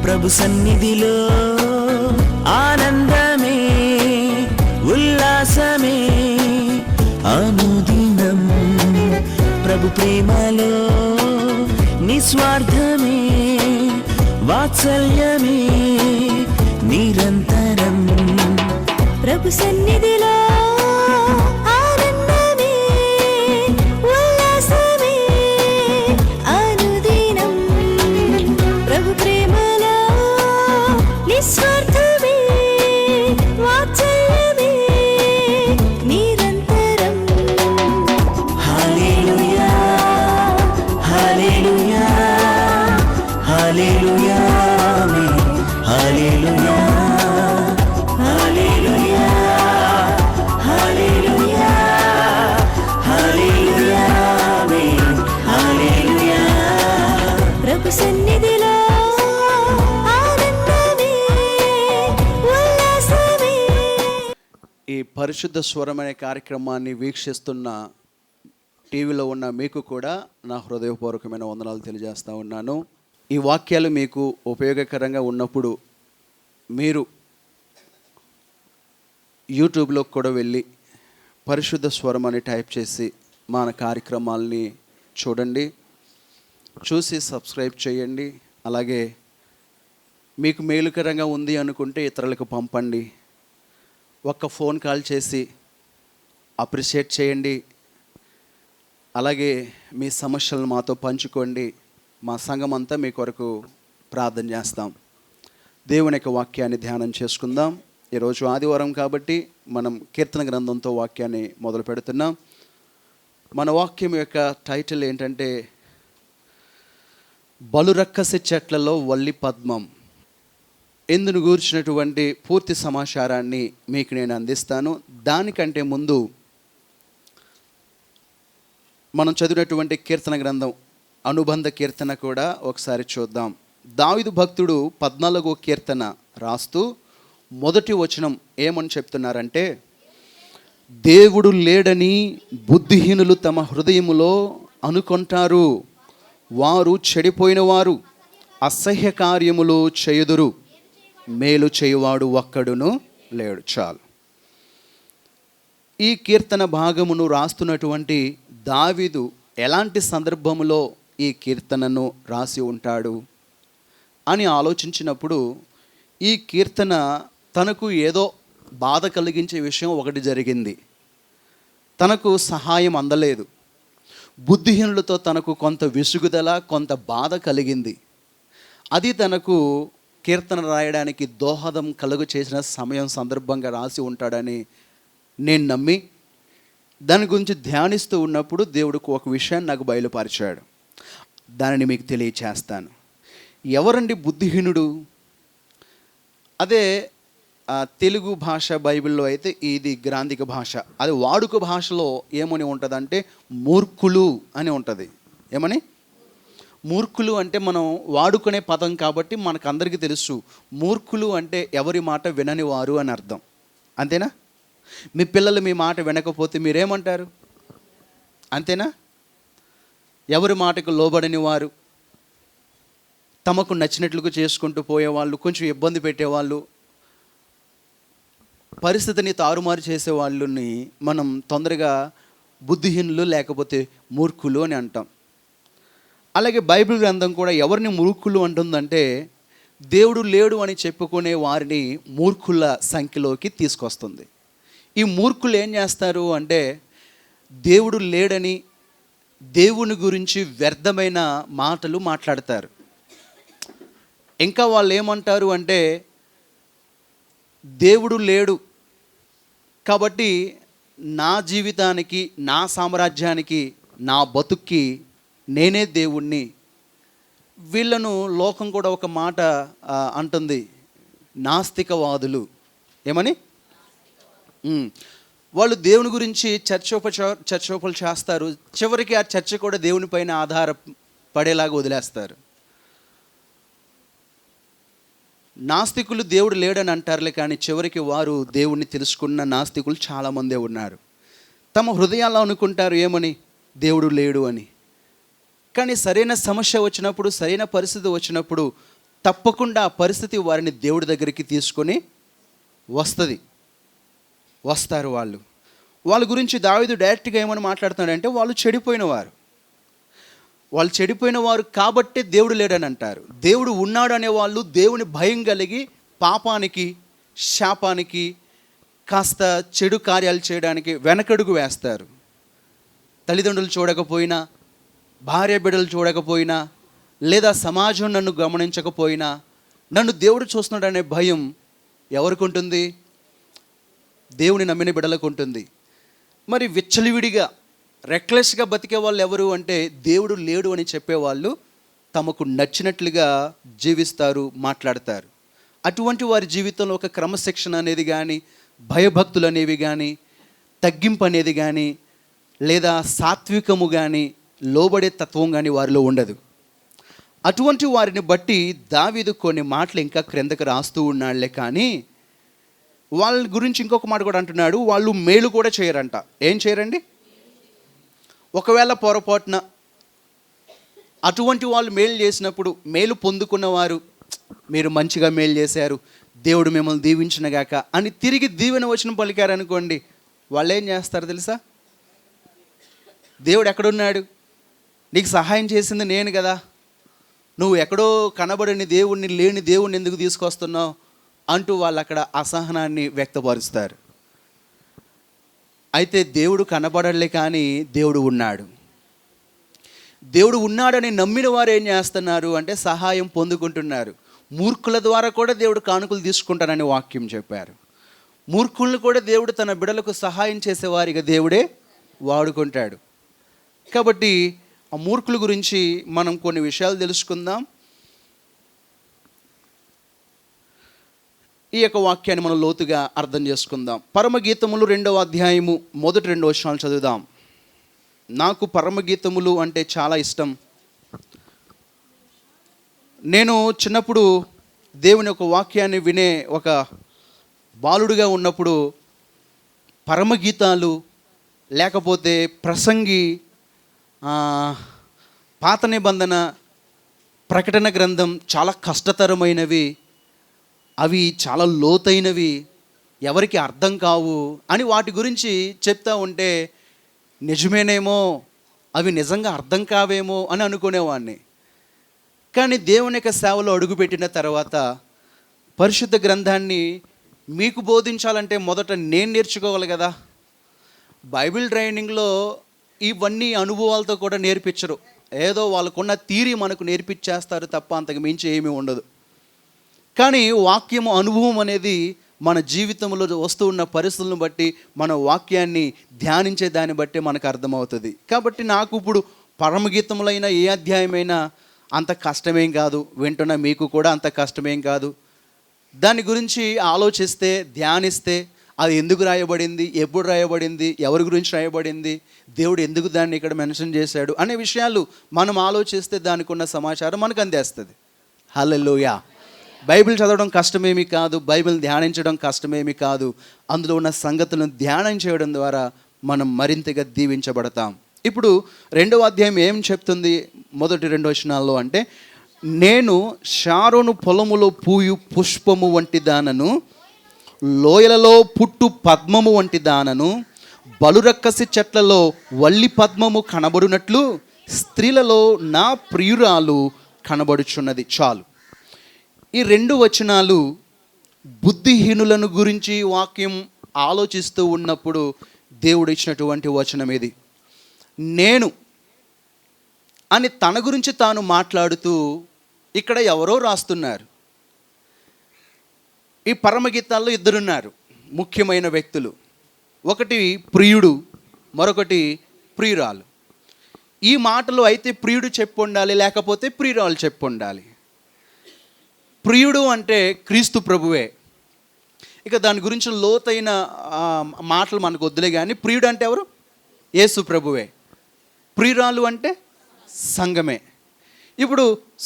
ప్రభు సన్నిధిలో ఆనందమే ఉల్లాసమే అనుదినం ప్రభు ప్రేమలో నిస్వార్థమే వాత్సల్యమే నిరంతరం ప్రభు సన్నిధిలో ఆనందమే ఉల్లాసమే అనుదినం ప్రభు ప్రేమలో నిస్వార్థమే వాత్సల్యమే నిరంతరం. హల్లెలూయా హల్లెలూయా హల్లెలూయా ఆమేన్. హల్లెలూయా హల్లెలూయా హల్లెలూయా హల్లెలూయా ఆమేన్. హల్లెలూయా. ప్రభు సన్నిధిలో ఆనందమే ఉల్లాసమే. ఈ పరిశుద్ధ స్వరం అనే కార్యక్రమాన్ని వీక్షిస్తున్న టీవీలో ఉన్న మీకు కూడా నా హృదయపూర్వకమైన వందనాలు తెలియజేస్తూ ఉన్నాను. ఈ వాక్యాలు మీకు ఉపయోగకరంగా ఉన్నప్పుడు మీరు యూట్యూబ్లో కూడా వెళ్ళి పరిశుద్ధ స్వరం అని టైప్ చేసి మన కార్యక్రమాలని చూడండి, చూసి సబ్స్క్రైబ్ చేయండి. అలాగే మీకు మేలుకరంగా ఉంది అనుకుంటే ఇతరులకు పంపండి. ఒక్క ఫోన్ కాల్ చేసి అప్రిషియేట్ చేయండి. అలాగే మీ సమస్యలను మాతో పంచుకోండి. మా సంఘం అంతా మీ కొరకు ప్రార్థన చేస్తాం. దేవుని యొక్క వాక్యాన్ని ధ్యానం చేసుకుందాం. ఈరోజు ఆదివారం కాబట్టి మనం కీర్తన గ్రంథంతో వాక్యాన్ని మొదలు పెడుతున్నాం. మన వాక్యం యొక్క టైటిల్ ఏంటంటే బలురక్కసి చెట్లలో వల్లి పద్మం. ఇందును గూర్చినటువంటి పూర్తి సమాచారాన్ని మీకు నేను అందిస్తాను. దానికంటే ముందు మనం చదివినటువంటి కీర్తన గ్రంథం అనుబంధ కీర్తన కూడా ఒకసారి చూద్దాం. దావీదు భక్తుడు 14వ కీర్తన రాస్తూ మొదటి వచనం ఏమని చెప్తున్నారంటే, దేవుడు లేడని బుద్ధిహీనులు తమ హృదయములో అనుకుంటారు, వారు చెడిపోయిన వారు అసహ్య కార్యములు చేయుదురు, మేలు చేయువాడు ఒక్కడును లేడు. చాలు. ఈ కీర్తన భాగమును రాస్తున్నటువంటి దావీదు ఎలాంటి సందర్భములో ఈ కీర్తనను రాసి ఉంటాడు అని ఆలోచించినప్పుడు ఈ కీర్తన తనకు ఏదో బాధ కలిగించే విషయం ఒకటి జరిగింది. తనకు సహాయం అందలేదు. బుద్ధిహీనులతో తనకు కొంత విసుగుదల, కొంత బాధ కలిగింది. అది తనకు కీర్తన రాయడానికి దోహదం కలుగు చేసిన సమయం సందర్భంగా రాసి ఉంటాడని నేను నమ్మి దాని గురించి ధ్యానిస్తూ ఉన్నప్పుడు దేవుడికి ఒక విషయాన్ని నాకు బయలుపరిచాడు. దానిని మీకు తెలియచేస్తాను. ఎవరండి బుద్ధిహీనుడు? అదే తెలుగు భాష బైబిల్లో అయితే ఇది గ్రాంధిక భాష. అది వాడుక భాషలో ఏమని ఉంటుందంటే మూర్ఖులు అని ఉంటుంది. ఏమని? మూర్ఖులు అంటే మనం వాడుకునే పదం కాబట్టి మనకు అందరికీ తెలుసు. మూర్ఖులు అంటే ఎవరి మాట వినని వారు అని అర్థం. అంతేనా? మీ పిల్లలు మీ మాట వినకపోతే మీరేమంటారు? అంతేనా? ఎవరి మాటకు లోబడని వారు, తమకు నచ్చినట్లుగా చేసుకుంటూ పోయేవాళ్ళు, కొంచెం ఇబ్బంది పెట్టేవాళ్ళు, పరిస్థితిని తారుమారు చేసేవాళ్ళని మనం తొందరగా బుద్ధిహీనులు లేకపోతే మూర్ఖులు అని అంటాం. అలాగే బైబిల్ గ్రంథం కూడా ఎవరిని మూర్ఖులు అంటుందంటే దేవుడు లేడు అని చెప్పుకునే వారిని మూర్ఖుల సంఖ్యలోకి తీసుకొస్తుంది. ఈ మూర్ఖులు ఏం చేస్తారు అంటే దేవుడు లేడని దేవుని గురించి వ్యర్థమైన మాటలు మాట్లాడతారు. ఇంకా వాళ్ళు ఏమంటారు అంటే దేవుడు లేడు కాబట్టి నా జీవితానికి, నా సామ్రాజ్యానికి, నా బతుక్కి నేనే దేవుణ్ణి. వీళ్ళను లోకం కూడా ఒక మాట అంటుంది, నాస్తికవాదులు. ఏమని? వాళ్ళు దేవుని గురించి చర్చోపలు చేస్తారు. చివరికి ఆ చర్చ కూడా దేవునిపైన ఆధారపడేలాగా వదిలేస్తారు. నాస్తికులు దేవుడు లేడని అంటారులే, కానీ చివరికి వారు దేవుణ్ణి తెలుసుకున్న నాస్తికులు చాలామందే ఉన్నారు. తమ హృదయాల్లో అనుకుంటారు ఏమని? దేవుడు లేడు అని. కానీ సరైన సమస్య వచ్చినప్పుడు, సరైన పరిస్థితి వచ్చినప్పుడు తప్పకుండా ఆ పరిస్థితి వారిని దేవుడి దగ్గరికి తీసుకొని వస్తారు వాళ్ళ గురించి దావీదు డైరెక్ట్గా ఏమని మాట్లాడుతున్నాడంటే వాళ్ళు చెడిపోయిన వారు కాబట్టే దేవుడు లేడని అంటారు. దేవుడు ఉన్నాడు అనేవాళ్ళు దేవుని భయం కలిగి పాపానికి, శాపానికి, కాస్త చెడు కార్యాలు చేయడానికి వెనకడుగు వేస్తారు. తల్లిదండ్రులు చూడకపోయినా, భార్య బిడ్డలు చూడకపోయినా, లేదా సమాజం నన్ను గమనించకపోయినా నన్ను దేవుడు చూస్తున్నాడనే భయం ఎవరికి ఉంటుంది? దేవుని నమ్మిన బిడ్డలకు ఉంటుంది. మరి విచ్చలివిడిగా రెక్లెస్గా బతికే వాళ్ళు ఎవరు అంటే దేవుడు లేడు అని చెప్పేవాళ్ళు తమకు నచ్చినట్లుగా జీవిస్తారు, మాట్లాడతారు. అటువంటి వారి జీవితంలో ఒక క్రమశిక్షణ అనేది కానీ, భయభక్తులు అనేవి కానీ, తగ్గింపు అనేది కానీ, లేదా సాత్వికము కానీ, లోబడే తత్వం కానీ వారిలో ఉండదు. అటువంటి వారిని బట్టి దావీదు కొన్ని మాటలు ఇంకా క్రిందకు రాస్తూ ఉన్నాళ్లే, కానీ వాళ్ళ గురించి ఇంకొక మాట కూడా అంటున్నాడు, వాళ్ళు మేలు కూడా చేయరంట. ఏం చేయరండి? ఒకవేళ పొరపాటున అటువంటి వాళ్ళు మేలు చేసినప్పుడు, మేలు పొందుకున్నవారు, మీరు మంచిగా మేలు చేశారు, దేవుడు మిమ్మల్ని దీవించినగాక అని తిరిగి దీవెన వచనం పలికారనుకోండి, వాళ్ళు ఏం చేస్తారు తెలుసా? దేవుడు ఎక్కడున్నాడు? నీకు సహాయం చేసింది నేను కదా, నువ్వు ఎక్కడో కనబడని దేవుణ్ణి, లేని దేవుణ్ణి ఎందుకు తీసుకొస్తున్నావు అంటూ వాళ్ళు అక్కడ అసహనాన్ని వ్యక్తపరుస్తారు. అయితే దేవుడు కనబడలే, కానీ దేవుడు ఉన్నాడు. దేవుడు ఉన్నాడని నమ్మిన వారు ఏం చేస్తున్నారు అంటే సహాయం పొందుకుంటున్నారు. మూర్ఖుల ద్వారా కూడా దేవుడు కానుకలు తీసుకుంటానని వాక్యం చెప్పారు. మూర్ఖులను కూడా దేవుడు తన బిడ్డలకు సహాయం చేసేవారిగా దేవుడే వాడుకుంటాడు. కాబట్టి ఆ మూర్ఖుల గురించి మనం కొన్ని విషయాలు తెలుసుకుందాం. ఈ యొక్క వాక్యాన్ని మనం లోతుగా అర్థం చేసుకుందాం. పరమగీతములు 2వ అధ్యాయము మొదటి 2 వచనాలు చదువుదాం. నాకు పరమగీతములు అంటే చాలా ఇష్టం. నేను చిన్నప్పుడు దేవుని యొక్క వాక్యాన్ని వినే ఒక బాలుడిగా ఉన్నప్పుడు పరమగీతాలు, లేకపోతే ప్రసంగి, పాత నిబంధన, ప్రకటన గ్రంథం చాలా కష్టతరమైనవి, అవి చాలా లోతైనవి, ఎవరికి అర్థం కావు అని వాటి గురించి చెప్తా ఉంటే నిజమేనేమో, అవి నిజంగా అర్థం కావేమో అని అనుకునేవాడిని. కానీ దేవుని యొక్క సేవలో అడుగుపెట్టిన తర్వాత పరిశుద్ధ గ్రంథాన్ని మీకు బోధించాలంటే మొదట నేను నేర్చుకోవాలి కదా. బైబిల్ ట్రైనింగ్లో ఇవన్నీ అనుభవాలతో కూడా నేర్పించరు. ఏదో వాళ్ళకున్న థియరీ మనకు నేర్పించేస్తారు తప్ప అంతకు మించి ఏమీ ఉండదు. కానీ వాక్యము, అనుభవం అనేది మన జీవితంలో వస్తూ ఉన్న పరిస్థితులను బట్టి, మన వాక్యాన్ని ధ్యానించే దాన్ని బట్టి మనకు అర్థమవుతుంది. కాబట్టి నాకు ఇప్పుడు పరమగీతములైన ఏ అధ్యాయమైనా అంత కష్టమేం కాదు, వింటున్న మీకు కూడా అంత కష్టమేం కాదు. దాని గురించి ఆలోచిస్తే, ధ్యానిస్తే, అది ఎందుకు రాయబడింది, ఎప్పుడు రాయబడింది, ఎవరి గురించి రాయబడింది, దేవుడు ఎందుకు దాన్ని ఇక్కడ మెన్షన్ చేశాడు అనే విషయాలు మనం ఆలోచిస్తే దానికి ఉన్న సమాచారం మనకు అందేస్తుంది. హల్లెలూయా. బైబిల్ చదవడం కష్టమేమీ కాదు, బైబిల్ ధ్యానించడం కష్టమేమీ కాదు. అందులో ఉన్న సంగతులను ధ్యానం చేయడం ద్వారా మనం మరింతగా దీవించబడతాం. ఇప్పుడు 2వ అధ్యాయం ఏం చెప్తుంది? మొదటి 2 వచనాల్లో అంటే, నేను షారోను పొలములో పూయు పుష్పము వంటి దానను, లోయలలో పుట్టు పద్మము వంటి దానను, బలురక్కసి చెట్లలో వల్లి పద్మము కనబడునట్లు స్త్రీలలో నా ప్రియురాలు కనబడుచున్నది. చాలు. ఈ 2 వచనాలు బుద్ధిహీనులను గురించి వాక్యం ఆలోచిస్తూ ఉన్నప్పుడు దేవుడు ఇచ్చినటువంటి వచనం ఇది. నేను అని తన గురించి తాను మాట్లాడుతూ ఇక్కడ ఎవరో రాస్తున్నారు. ఈ పరమగీతాల్లో 2 ఉన్నారు ముఖ్యమైన వ్యక్తులు. ఒకటి ప్రియుడు, మరొకటి ప్రియురాలు. ఈ మాటలు అయితే ప్రియుడు చెప్పు ఉండాలి, లేకపోతే ప్రియురాలు చెప్పు ఉండాలి. ప్రియుడు అంటే క్రీస్తు ప్రభువే. ఇక దాని గురించి లోతైన మాటలు మనకు వద్దులే, కానీ ప్రియుడు అంటే ఎవరు? యేసు ప్రభువే. ప్రియురాలు అంటే సంఘమే. ఇప్పుడు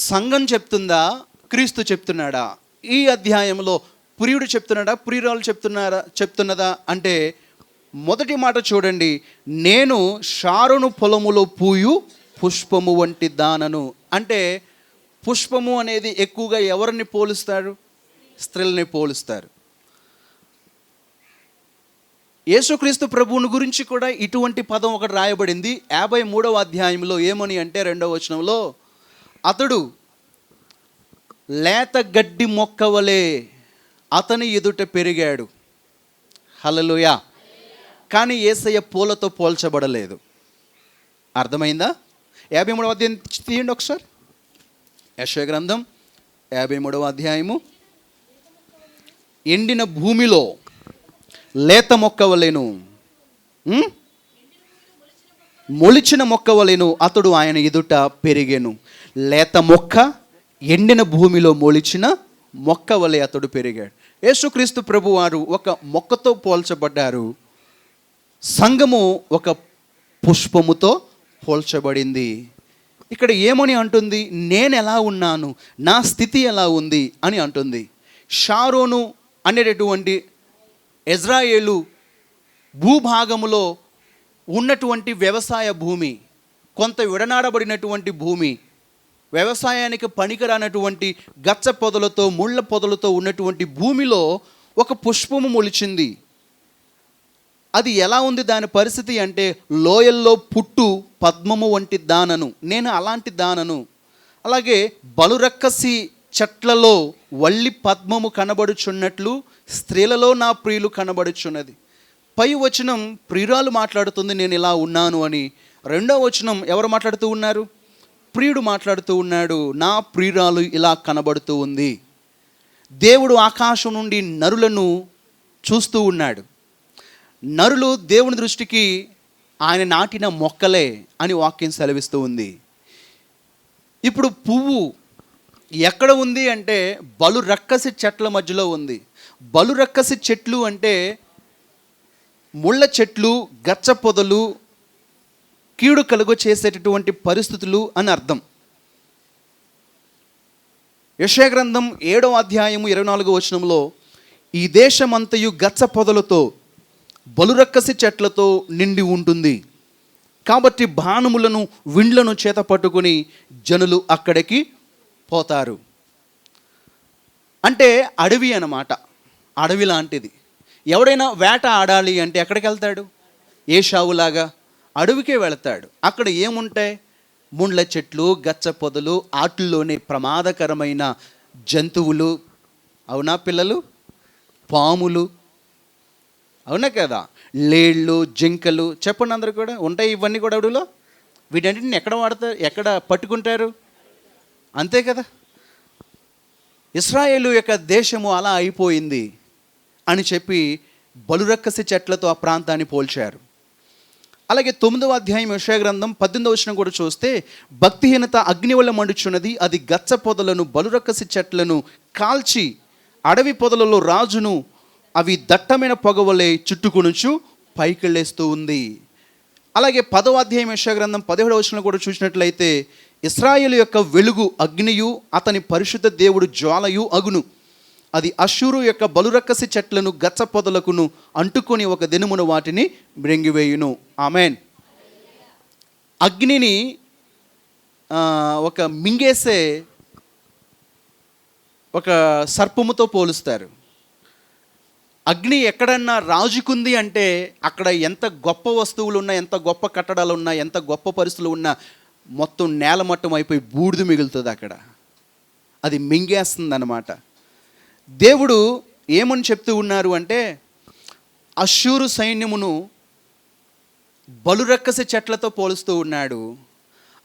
సంఘం చెప్తుందా, క్రీస్తు చెప్తున్నాడా? ఈ అధ్యాయంలో ప్రియుడు చెప్తున్నాడా, ప్రియురాలు చెప్తున్నదా అంటే మొదటి మాట చూడండి, నేను షారోను పొలములో పూయు పుష్పము వంటి దానను. అంటే పుష్పము అనేది ఎక్కువగా ఎవరిని పోలుస్తారు? స్త్రీలని పోలుస్తారు. యేసుక్రీస్తు ప్రభువుని గురించి కూడా ఇటువంటి పదం ఒకటి రాయబడింది 53వ అధ్యాయంలో. ఏమని అంటే 2వ వచనంలో, అతడు లేత గడ్డి మొక్క వలె అతని ఎదుట పెరిగాడు. హల్లెలూయా. కానీ యేసయ్య పూలతో పోల్చబడలేదు. అర్థమైందా? 53వ అధ్యాయం తీయండి ఒకసారి. యెషయా గ్రంథం 53వ అధ్యాయము. ఎండిన భూమిలో లేత మొక్క వలెను, మొలిచిన మొక్క వలెను అతడు ఆయన ఎదుట పెరిగెను. లేత మొక్క ఎండిన భూమిలో మొలిచిన మొక్క వలె అతడు పెరిగాడు. యేసుక్రీస్తు ప్రభువారు ఒక మొక్కతో పోల్చబడ్డారు. సంఘము ఒక పుష్పముతో పోల్చబడింది. ఇక్కడ ఏమని అంటుంది? నేను ఎలా ఉన్నాను, నా స్థితి ఎలా ఉంది అని అంటుంది. షారోను అనేటటువంటి ఇజ్రాయేలు భూభాగములో ఉన్నటువంటి వ్యవసాయ భూమి, కొంత విడనాడబడినటువంటి భూమి, వ్యవసాయానికి పనికిరానటువంటి గచ్చ పొదలతో ముళ్ళ పొదలతో ఉన్నటువంటి భూమిలో ఒక పుష్పము మొలిచింది. అది ఎలా ఉంది దాని పరిస్థితి అంటే, లోయల్లో పుట్టు పద్మము వంటి దానను, నేను అలాంటి దానను. అలాగే బలురక్కసి చెట్లలో వల్లి పద్మము కనబడుచున్నట్లు స్త్రీలలో నా ప్రియులు కనబడుచున్నది. పై వచనం ప్రియురాలు మాట్లాడుతుంది నేను ఇలా ఉన్నాను అని. 2వ వచనం ఎవరు మాట్లాడుతూ ఉన్నారు? ప్రియుడు మాట్లాడుతూ ఉన్నాడు, నా ప్రియురాలు ఇలా కనబడుతూ ఉంది. దేవుడు ఆకాశం నుండి నరులను చూస్తూ ఉన్నాడు. నరులు దేవుని దృష్టికి ఆయన నాటిన మొక్కలే అని వాక్యం సెలవిస్తూ ఉంది. ఇప్పుడు పువ్వు ఎక్కడ ఉంది అంటే బలు రక్కసి చెట్ల మధ్యలో ఉంది. బలు రక్కసి చెట్లు అంటే ముళ్ళ చెట్లు, గచ్చ పొదలు, కీడు కలుగు చేసేటటువంటి పరిస్థితులు అని అర్థం. యెషయా గ్రంథం 7వ అధ్యాయము 24వ వచనంలో, ఈ దేశమంతయు గచ్చ పొదలతో బలురక్కసి చెట్లతో నిండి ఉంటుంది, కాబట్టి బాణములను విండ్లను చేత పట్టుకొని జనులు అక్కడికి పోతారు. అంటే అడవి అన్నమాట, అడవి లాంటిది. ఎవడైనా వేట ఆడాలి అంటే ఎక్కడికి వెళ్తాడు? ఏషావులాగా అడవికే వెళతాడు. అక్కడ ఏముంటాయి? ముండ్ల చెట్లు, గచ్చ పొదలు, ఆటల్లోనే ప్రమాదకరమైన జంతువులు. అవునా పిల్లలు? పాములు, అవునా కదా? లేళ్ళు, జింకలు, చెప్పండి అందరూ కూడా ఉంటాయి. ఇవన్నీ కూడా అడవిలో. వీటన్నిటిని ఎక్కడ వాడతారు, ఎక్కడ పట్టుకుంటారు? అంతే కదా. ఇశ్రాయేలు యొక్క దేశము అలా అయిపోయింది అని చెప్పి బలురక్కసి చెట్లతో ఆ ప్రాంతాన్ని పోల్చారు. అలాగే 9వ అధ్యాయం యెషయా గ్రంథం 18వ వచనం కూడా చూస్తే, భక్తిహీనత అగ్ని వల్ల మండుచున్నది, అది గచ్చ పొదలను బలురక్కసి చెట్లను కాల్చి అడవి పొదలలో రాజును అవి దట్టమైన పొగవలే చుట్టుకొనుచు పైకెళ్ళేస్తూ ఉంది. అలాగే 10వ అధ్యాయం యెషయా గ్రంథం 17వ వచనం కూడా చూసినట్లయితే, ఇశ్రాయేలు యొక్క వెలుగు అగ్నియు అతని పరిశుద్ధ దేవుడు జ్వాలయు అగును, అది అష్షూరు యొక్క బలురక్కసి చెట్లను గచ్చ పొదలకును అంటుకొని ఒక దినమున వాటిని మృంగివేయును. ఆమెన్. అగ్నిని ఒక మింగేసే ఒక సర్పముతో పోలుస్తారు. అగ్ని ఎక్కడన్నా రాజుకుంది అంటే అక్కడ ఎంత గొప్ప వస్తువులు ఉన్నా, ఎంత గొప్ప కట్టడాలు ఉన్నా, ఎంత గొప్ప పరిస్థితులు ఉన్నా మొత్తం నేలమట్టం అయిపోయి బూడిద మిగులుతుంది అక్కడ. అది మింగేస్తుంది అన్నమాట. దేవుడు ఏమని చెప్తూ ఉన్నారు అంటే, అష్షూరు సైన్యమును బలురక్కసి చెట్లతో పోలుస్తూ ఉన్నాడు.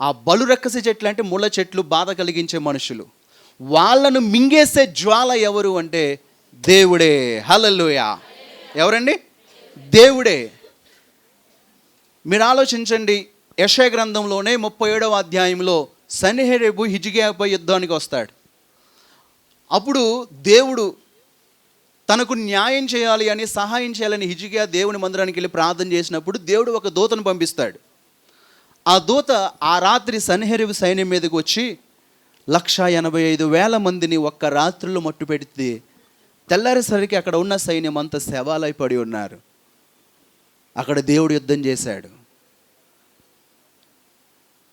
ఆ బలురక్కసి చెట్లు అంటే ముళ్ళ చెట్లు, బాధ కలిగించే మనుషులు. వాళ్ళను మింగేసే జ్వాల ఎవరు అంటే దేవుడే. హల్లెలూయా. ఎవరండి? దేవుడే. మీరు ఆలోచించండి, యెషయా గ్రంథంలోనే 37వ అధ్యాయంలో సన్హెరీబు హిజ్కియాపై యుద్ధానికి వస్తాడు. అప్పుడు దేవుడు తనకు న్యాయం చేయాలి అని, సహాయం చేయాలని హిజ్కియా దేవుని మందిరానికి వెళ్ళి ప్రార్థన చేసినప్పుడు దేవుడు ఒక దూతను పంపిస్తాడు. ఆ దూత ఆ రాత్రి సన్హెరీబు సైన్యం మీదకి వచ్చి 185,000 మందిని ఒక్క రాత్రిలో మట్టు పెడితే, తెల్లారేసరికి అక్కడ ఉన్న సైన్యం అంతా శవాలై పడి ఉన్నారు. అక్కడ దేవుడు యుద్ధం చేశాడు.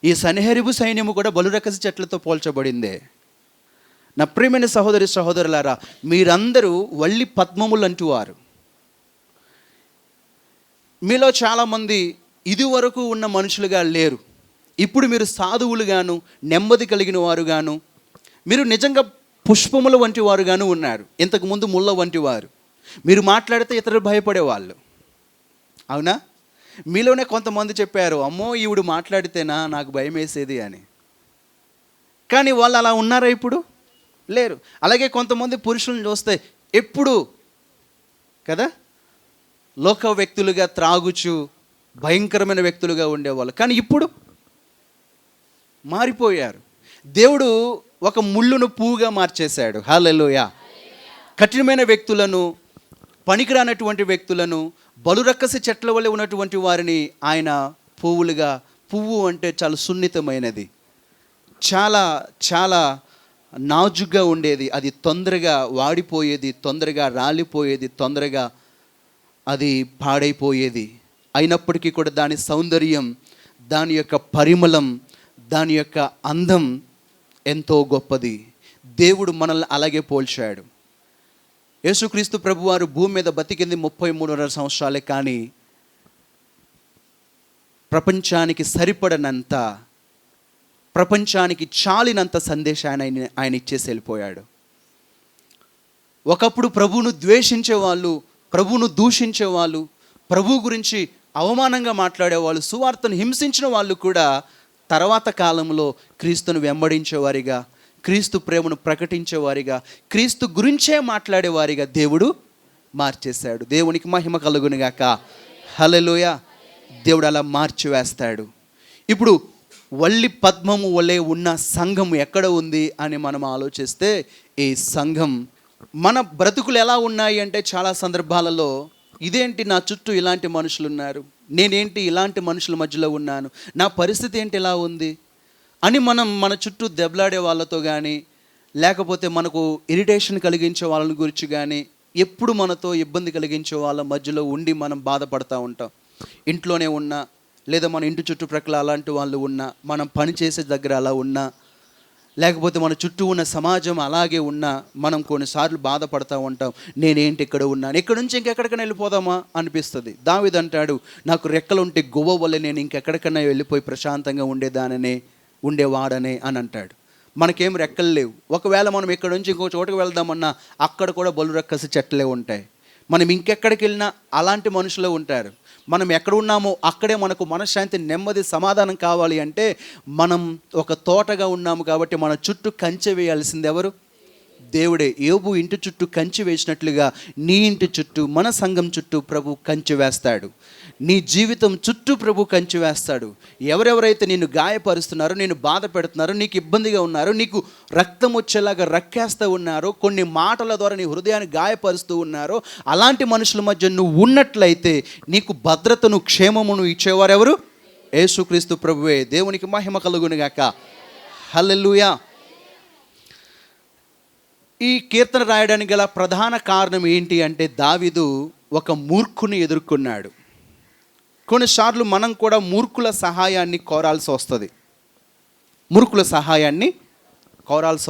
ఈ సన్హెరీబు సైన్యము కూడా బలురక్కసి చెట్లతో పోల్చబడిందే. నా ప్రియమైన సహోదరి సహోదరులారా, మీరందరూ వల్లి పద్మములు అంటువారు. మీలో చాలామంది ఇదివరకు ఉన్న మనుషులుగా లేరు. ఇప్పుడు మీరు సాధువులుగాను, నెమ్మది కలిగిన వారుగాను, మీరు నిజంగా పుష్పముల వంటి వారుగాను ఉన్నారు. ఇంతకుముందు ముళ్ళ వంటి వారు. మీరు మాట్లాడితే ఇతరులు భయపడేవాళ్ళు, అవునా? మీలోనే కొంతమంది చెప్పారు, అమ్మో ఈవిడు మాట్లాడితేనా నాకు భయం వేసేది అని. కానీ వాళ్ళు అలా ఉన్నారా? ఇప్పుడు లేరు. అలాగే కొంతమంది పురుషులను చూస్తే ఎప్పుడు కదా లోక వ్యక్తులుగా త్రాగుచు భయంకరమైన వ్యక్తులుగా ఉండేవాళ్ళు, కానీ ఇప్పుడు మారిపోయారు. దేవుడు ఒక ముళ్ళును పువ్వుగా మార్చేశాడు. హల్లెలూయా. కఠినమైన వ్యక్తులను, పనికిరానటువంటి వ్యక్తులను, బలురక్కసి చెట్ల వల్ల ఉన్నటువంటి వారిని ఆయన పువ్వులుగా, పువ్వు అంటే చాలా సున్నితమైనది, చాలా చాలా నాజుగ్గా ఉండేది. అది తొందరగా వాడిపోయేది, తొందరగా రాలిపోయేది, తొందరగా అది పాడైపోయేది. అయినప్పటికీ కూడా దాని సౌందర్యం, దాని యొక్క పరిమళం, దాని యొక్క అందం ఎంతో గొప్పది. దేవుడు మనల్ని అలాగే పోల్చాడు. యేసుక్రీస్తు ప్రభువారు భూమి మీద బతికింది 33.5 సంవత్సరాలే, కానీ ప్రపంచానికి సరిపడనంత, ప్రపంచానికి చాలినంత సందేశాన్ని ఆయన ఇచ్చేసి వెళ్ళిపోయాడు. ఒకప్పుడు ప్రభువును ద్వేషించేవాళ్ళు, ప్రభువును దూషించేవాళ్ళు, ప్రభు గురించి అవమానంగా మాట్లాడేవాళ్ళు, సువార్తను హింసించిన వాళ్ళు కూడా తర్వాత కాలంలో క్రీస్తును వెంబడించేవారిగా, క్రీస్తు ప్రేమను ప్రకటించేవారిగా, క్రీస్తు గురించే మాట్లాడేవారిగా దేవుడు మార్చేశాడు. దేవునికి మహిమ కలుగునుగాక. హల్లెలూయా. దేవుడు అలా మార్చివేస్తాడు. ఇప్పుడు వల్లి పద్మము వలె ఉన్న సంఘం ఎక్కడ ఉంది అని మనం ఆలోచిస్తే, ఈ సంఘం మన బ్రతుకులు ఎలా ఉన్నాయి అంటే చాలా సందర్భాలలో ఇదేంటి నా చుట్టూ ఇలాంటి మనుషులు ఉన్నారు, నేనేంటి ఇలాంటి మనుషుల మధ్యలో ఉన్నాను, నా పరిస్థితి ఏంటి ఇలా ఉంది అని మనం మన చుట్టూ దెబ్బలాడే వాళ్ళతో కానీ, లేకపోతే మనకు ఇరిటేషన్ కలిగించే వాళ్ళని గురించి కానీ, ఎప్పుడు మనతో ఇబ్బంది కలిగించే వాళ్ళ మధ్యలో ఉండి మనం బాధపడుతూ ఉంటాం. ఇంట్లోనే ఉన్నా, లేదా మన ఇంటి చుట్టుప్రక్కల అలాంటి వాళ్ళు ఉన్నా, మనం పని చేసే దగ్గర అలా ఉన్నా, లేకపోతే మన చుట్టూ ఉన్న సమాజం అలాగే ఉన్నా, మనం కొన్నిసార్లు బాధపడుతూ ఉంటాం. నేనేంటి ఇక్కడ ఉన్నాను, ఇక్కడ నుంచి ఇంకెక్కడికైనా వెళ్ళిపోదామా అనిపిస్తుంది. దావీదు అంటాడు, నాకు రెక్కలుంటే గువ్వ వల్ల నేను ఇంకెక్కడికైనా వెళ్ళిపోయి ప్రశాంతంగా ఉండేవాడనే అని అంటాడు. మనకేం రెక్కలు లేవు. ఒకవేళ మనం ఇక్కడ నుంచి ఇంకో చోటుకు వెళ్దామన్నా అక్కడ కూడా బలురక్కసి చెట్లే ఉంటాయి. మనం ఇంకెక్కడికి వెళ్ళినా అలాంటి మనుషులే ఉంటారు. మనం ఎక్కడ ఉన్నామో అక్కడే మనకు మనశ్శాంతి, నెమ్మది, సమాధానం కావాలి అంటే మనం ఒక తోటగా ఉన్నాము కాబట్టి మన చుట్టూ కంచె వేయాల్సింది ఎవరు? దేవుడే. యోబు ఇంటి చుట్టూ కంచె వేసినట్లుగా నీ ఇంటి చుట్టూ, మన సంఘం చుట్టూ ప్రభు కంచె వేస్తాడు. నీ జీవితం చుట్టూ ప్రభు కంచె వేస్తాడు. ఎవరెవరైతే నిన్ను గాయపరుస్తున్నారో, నేను బాధ పెడుతున్నారో, నీకు ఇబ్బందిగా ఉన్నారో, నీకు రక్తం వచ్చేలాగా రక్కేస్తూ ఉన్నారో, కొన్ని మాటల ద్వారా నీ హృదయాన్ని గాయపరుస్తూ ఉన్నారో, అలాంటి మనుషుల మధ్య నువ్వు ఉన్నట్లయితే నీకు భద్రతను, క్షేమమును ఇచ్చేవారెవరు? యేసుక్రీస్తు ప్రభువే. దేవునికి మహిమ కలుగునుగాక. హల్లెలూయా. ఈ కీర్తన రాయడానికి గల ప్రధాన కారణం ఏంటి అంటే, దావీదు ఒక మూర్ఖుని ఎదుర్కొన్నాడు. కొన్నిసార్లు మనం కూడా మూర్ఖుల సహాయాన్ని కోరాల్సి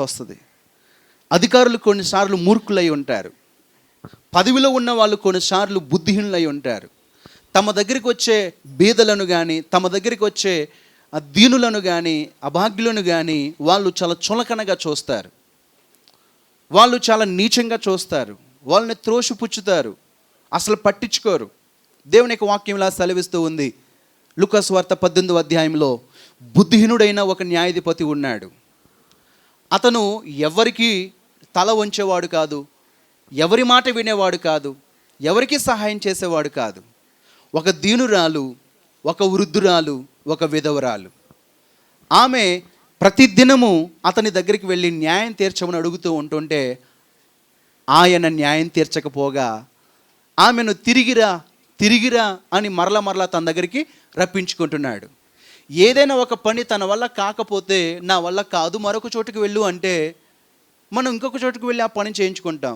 వస్తుంది. అధికారులు కొన్నిసార్లు మూర్ఖులై ఉంటారు. పదవిలో ఉన్న వాళ్ళు కొన్నిసార్లు బుద్ధిహీనులై ఉంటారు. తమ దగ్గరికి వచ్చే బీదలను కానీ, తమ దగ్గరికి వచ్చే దీనులను కానీ, అభాగ్యులను కానీ వాళ్ళు చాలా చులకనగా చూస్తారు. వాళ్ళు చాలా నీచంగా చూస్తారు. వాళ్ళని త్రోసిపుచ్చుతారు, అసలు పట్టించుకోరు. దేవుని యొక్క వాక్యం ఇలా సెలవిస్తూ ఉంది. లూకాసు వార్త 18వ అధ్యాయంలో బుద్ధిహీనుడైన ఒక న్యాయాధిపతి ఉన్నాడు. అతను ఎవరికి తల వంచేవాడు కాదు, ఎవరి మాట వినేవాడు కాదు, ఎవరికి సహాయం చేసేవాడు కాదు. ఒక దీనురాలు, ఒక వృద్ధురాలు, ఒక విధవరాలు. ఆమె ప్రతిదినము అతని దగ్గరికి వెళ్ళి న్యాయం తీర్చమని అడుగుతూ ఉంటుంటే ఆయన న్యాయం తీర్చకపోగా ఆమెను తిరిగిరా అని మరలా తన దగ్గరికి రప్పించుకుంటున్నాడు. ఏదైనా ఒక పని తన వల్ల కాకపోతే, నా వల్ల కాదు, మరొక చోటుకు వెళ్ళు అంటే మనం ఇంకొక చోటుకు వెళ్ళి ఆ పని చేయించుకుంటాం.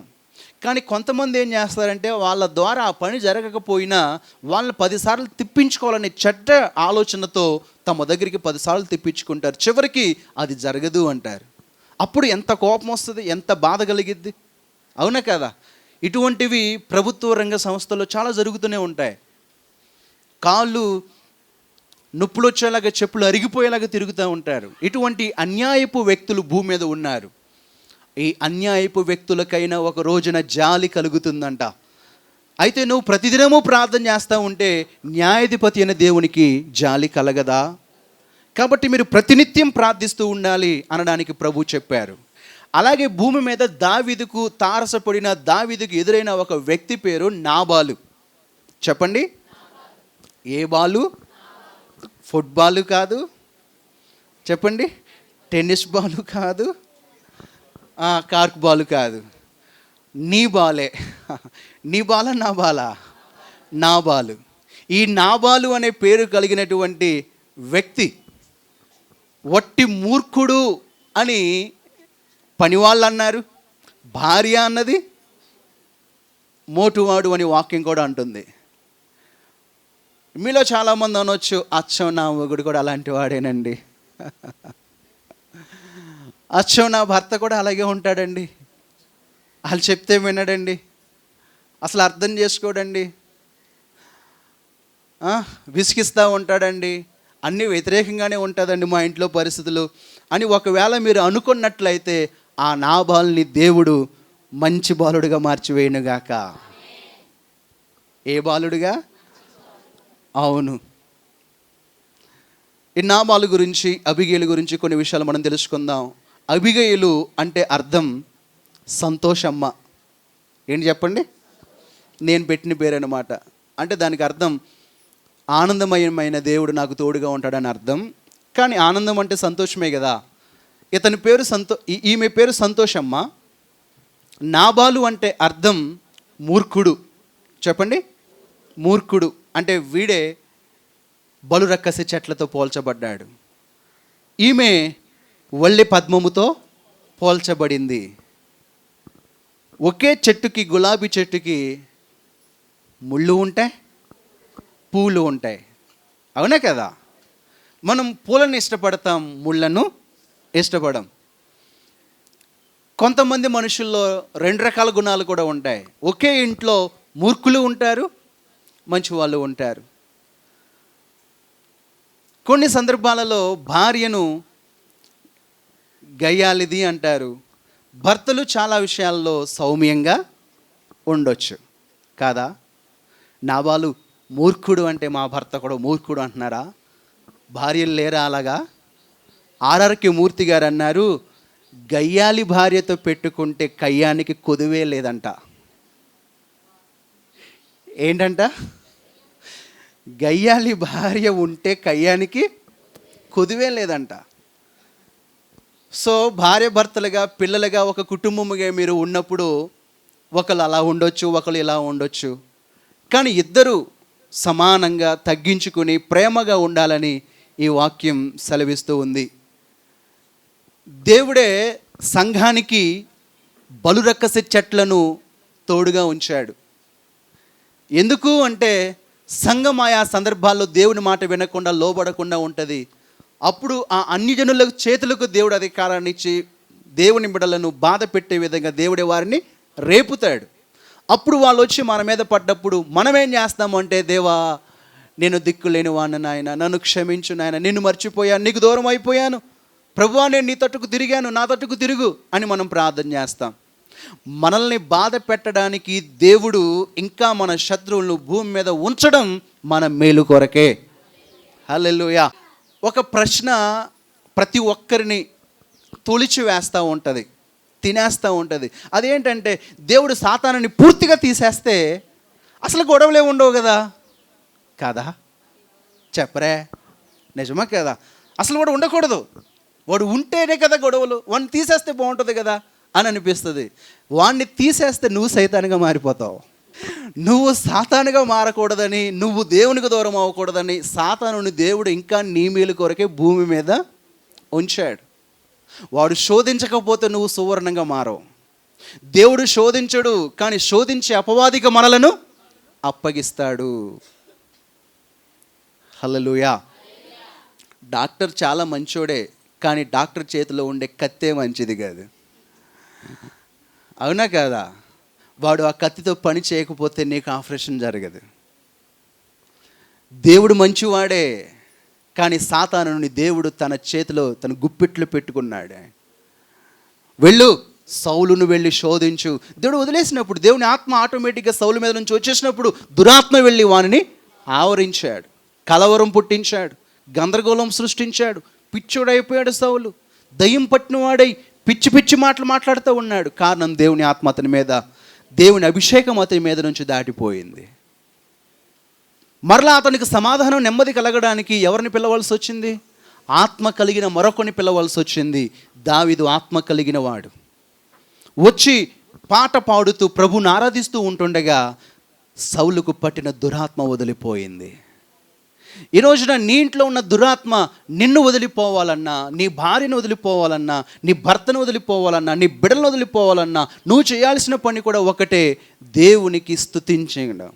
కానీ కొంతమంది ఏం చేస్తారంటే, వాళ్ళ ద్వారా ఆ పని జరగకపోయినా వాళ్ళని 10 సార్లు తిప్పించుకోవాలనే చెడ్డ ఆలోచనతో తమ దగ్గరికి 10 సార్లు తిప్పించుకుంటారు. చివరికి అది జరగదు అంటారు. అప్పుడు ఎంత కోపం వస్తుంది, ఎంత బాధ కలిగిద్ది, అవునా కదా? ఇటువంటివి ప్రభుత్వ రంగ సంస్థల్లో చాలా జరుగుతూనే ఉంటాయి. కాళ్ళు నొప్పులు వచ్చేలాగా, చెప్పులు అరిగిపోయేలాగా తిరుగుతూ ఉంటారు. ఇటువంటి అన్యాయపు వ్యక్తులు భూమి మీద ఉన్నారు. ఈ అన్యాయపు వ్యక్తులకైనా ఒక రోజున జాలి కలుగుతుందంట. అయితే నువ్వు ప్రతిదినము ప్రార్థన చేస్తూ ఉంటే న్యాయాధిపతి అయిన దేవునికి జాలి కలగదా? కాబట్టి మీరు ప్రతినిత్యం ప్రార్థిస్తూ ఉండాలి అనడానికి ప్రభు చెప్పారు. అలాగే భూమి మీద దావీదుకు తారసపడిన, దావీదుకు ఎదురైన ఒక వ్యక్తి పేరు నాబాలు. చెప్పండి, ఏ బాలు? ఫుట్బాల్ కాదు, చెప్పండి, టెన్నిస్ బాల్ కాదు, కార్క్ బాల్ కాదు, నీ బాలే. నీ బాల, నా బాల? నా బాలు. ఈ నాబాలు అనే పేరు కలిగినటువంటి వ్యక్తి వట్టి మూర్ఖుడు అని పనివాళ్ళు అన్నారు. భార్య అన్నది మోటువాడు అని వాక్యం కూడా అంటుంది. మీలో చాలామంది అనొచ్చు, అచ్చం నా మొగుడు కూడా అలాంటి వాడేనండి, అచ్చం నా భర్త కూడా అలాగే ఉంటాడండి, వాళ్ళు చెప్తే వినడండి, అసలు అర్థం చేసుకోడండి, విసిగిస్తూ ఉంటాడండి, అన్నీ వ్యతిరేకంగానే ఉంటుందండి మా ఇంట్లో పరిస్థితులు అని ఒకవేళ మీరు అనుకున్నట్లయితే ఆ నాబాలుని దేవుడు మంచి బాలుడిగా మార్చివేయునుగాక. ఏ బాలుడిగా? అవును. ఈ నాబాలు గురించి, అబిగేలు గురించి కొన్ని విషయాలు మనం తెలుసుకుందాం. అబిగేలు అంటే అర్థం సంతోషమ్మ. ఏంటి చెప్పండి? నేను పెట్టిన పేరు అన్నమాట. అంటే దానికి అర్థం ఆనందమయమైన దేవుడు నాకు తోడుగా ఉంటాడని అర్థం. కానీ ఆనందం అంటే సంతోషమే కదా. ఇతని పేరు ఈమె పేరు సంతోషమ్మ. నాబాలు అంటే అర్థం మూర్ఖుడు. చెప్పండి, మూర్ఖుడు అంటే వీడే బలు రక్కసి చెట్లతో పోల్చబడ్డాడు. ఈమె వల్లి పద్మముతో పోల్చబడింది. ఒకే చెట్టుకి, గులాబీ చెట్టుకి ముళ్ళు ఉంటాయి, పూలు ఉంటాయి, అవునా కదా? మనం పూలను ఇష్టపడతాం, ముళ్ళను ఇష్టపడం. కొంతమంది మనుషుల్లో రెండు రకాల గుణాలు కూడా ఉంటాయి. ఒకే ఇంట్లో మూర్ఖులు ఉంటారు, మంచి వాళ్ళు ఉంటారు. కొన్ని సందర్భాలలో భార్యను గయ్యాలిది అంటారు, భర్తలు చాలా విషయాల్లో సౌమ్యంగా ఉండొచ్చు కాదా? నాబాలు మూర్ఖుడు అంటే మా భర్త కూడా మూర్ఖుడు అంటున్నారా? భార్యలు లేరా అలాగా? ఆర్ఆర్కే మూర్తి గారు అన్నారు, గయ్యాలి భార్యతో పెట్టుకుంటే కయ్యానికి కొదువే లేదంట. ఏంటంట? గయ్యాలి భార్య ఉంటే కయ్యానికి కొదువే లేదంట. సో భార్య భర్తలుగా, పిల్లలుగా, ఒక కుటుంబముగా మీరు ఉన్నప్పుడు ఒకళ్ళు అలా ఉండొచ్చు, ఒకళ్ళు ఇలా ఉండొచ్చు. కానీ ఇద్దరు సమానంగా తగ్గించుకుని ప్రేమగా ఉండాలని ఈ వాక్యం సెలవిస్తూ ఉంది. దేవుడే సంఘానికి బలురక్కసి చెట్లను తోడుగా ఉంచాడు. ఎందుకు అంటే సంఘం ఆయా సందర్భాల్లో దేవుని మాట వినకుండా, లోబడకుండా ఉంటుంది. అప్పుడు ఆ అన్ని జనుల చేతులకు దేవుడు అధికారాన్ని ఇచ్చి దేవుని బిడ్డలను బాధ పెట్టే విధంగా దేవుడే వారిని రేపుతాడు. అప్పుడు వాళ్ళు వచ్చి మన మీద పడ్డప్పుడు మనం ఏం చేస్తాము అంటే, దేవా నేను దిక్కులేని వాడిని నాయన, నన్ను క్షమించు నాయన, నిన్ను మర్చిపోయాను, నీకు దూరం అయిపోయాను, ప్రభువా నేను నీ తట్టుకు తిరిగాను, నా తట్టుకు తిరుగు అని మనం ప్రార్థన చేస్తాం. మనల్ని బాధ పెట్టడానికి దేవుడు ఇంకా మన శత్రువులను భూమి మీద ఉంచడం మన మేలు కొరకే. హల్లెలూయా. ఒక ప్రశ్న ప్రతి ఒక్కరిని తొలిచి వేస్తూ ఉంటుంది, తినేస్తూ ఉంటుంది. అదేంటంటే, దేవుడు సాతానుని పూర్తిగా తీసేస్తే అసలు గొడవలే ఉండవు కదా? కాదా? చెప్పరే, నిజమా కదా? అసలు వాడు ఉండకూడదు, వాడు ఉంటేనే కదా గొడవలు. వాడిని తీసేస్తే బాగుంటుంది కదా అని అనిపిస్తుంది. వాడిని తీసేస్తే నువ్వు సైతానుగా మారిపోతావు. నువ్వు సాతానుగా మారకూడదని, నువ్వు దేవునికి దూరం అవ్వకూడదని సాతానుని దేవుడు ఇంకా నీ మేలు కొరకే భూమి మీద ఉంచాడు. వాడు శోధించకపోతే నువ్వు సువర్ణంగా మారవు. దేవుడు శోధించడు, కానీ శోధించే అపవాదికి మనలను అప్పగిస్తాడు. హల్లెలూయా. డాక్టర్ చాలా మంచోడే, కానీ డాక్టర్ చేతిలో ఉండే కత్తే మంచిది కాదు. అవునా కదా? వాడు ఆ కత్తితో పని చేయకపోతే నీకు ఆపరేషన్ జరగదు. దేవుడు మంచివాడే, కానీ సాతానుని దేవుడు తన చేతిలో తన గుప్పిట్లు పెట్టుకున్నాడు. వెళ్ళు, సౌలును వెళ్ళి శోధించు. దేవుడు వదిలేసినప్పుడు దేవుని ఆత్మ ఆటోమేటిక్గా సౌలు మీద నుంచి వచ్చేసినప్పుడు దురాత్మ వెళ్ళి వానిని ఆవరించాడు, కలవరం పుట్టించాడు, గందరగోళం సృష్టించాడు. పిచ్చోడైపోయాడు సౌలు, దయ్యం పట్టినవాడై పిచ్చి పిచ్చి మాటలు మాట్లాడుతూ ఉన్నాడు. కారణం దేవుని ఆత్మ అతని మీద, దేవుని అభిషేకం అతని మీద నుంచి దాటిపోయింది. మరలా అతనికి సమాధానం నెమ్మది కలగడానికి ఎవరిని పిలవాల్సి వచ్చింది? ఆత్మ కలిగిన మరొకరిని పిలవాల్సి వచ్చింది. దావీదు ఆత్మ కలిగిన వాడు వచ్చి పాట పాడుతూ ప్రభువుని ఆరాధిస్తూ ఉంటుండగా సౌలుకు పట్టిన దురాత్మ వదిలిపోయింది. ఈ రోజున నీ ఇంట్లో ఉన్న దురాత్మ నిన్ను వదిలిపోవాలన్నా, నీ భార్యను వదిలిపోవాలన్నా, నీ భర్తను వదిలిపోవాలన్నా, నీ బిడ్డలను వదిలిపోవాలన్నా నువ్వు చేయాల్సిన పని కూడా ఒకటే, దేవునికి స్తుతించడం,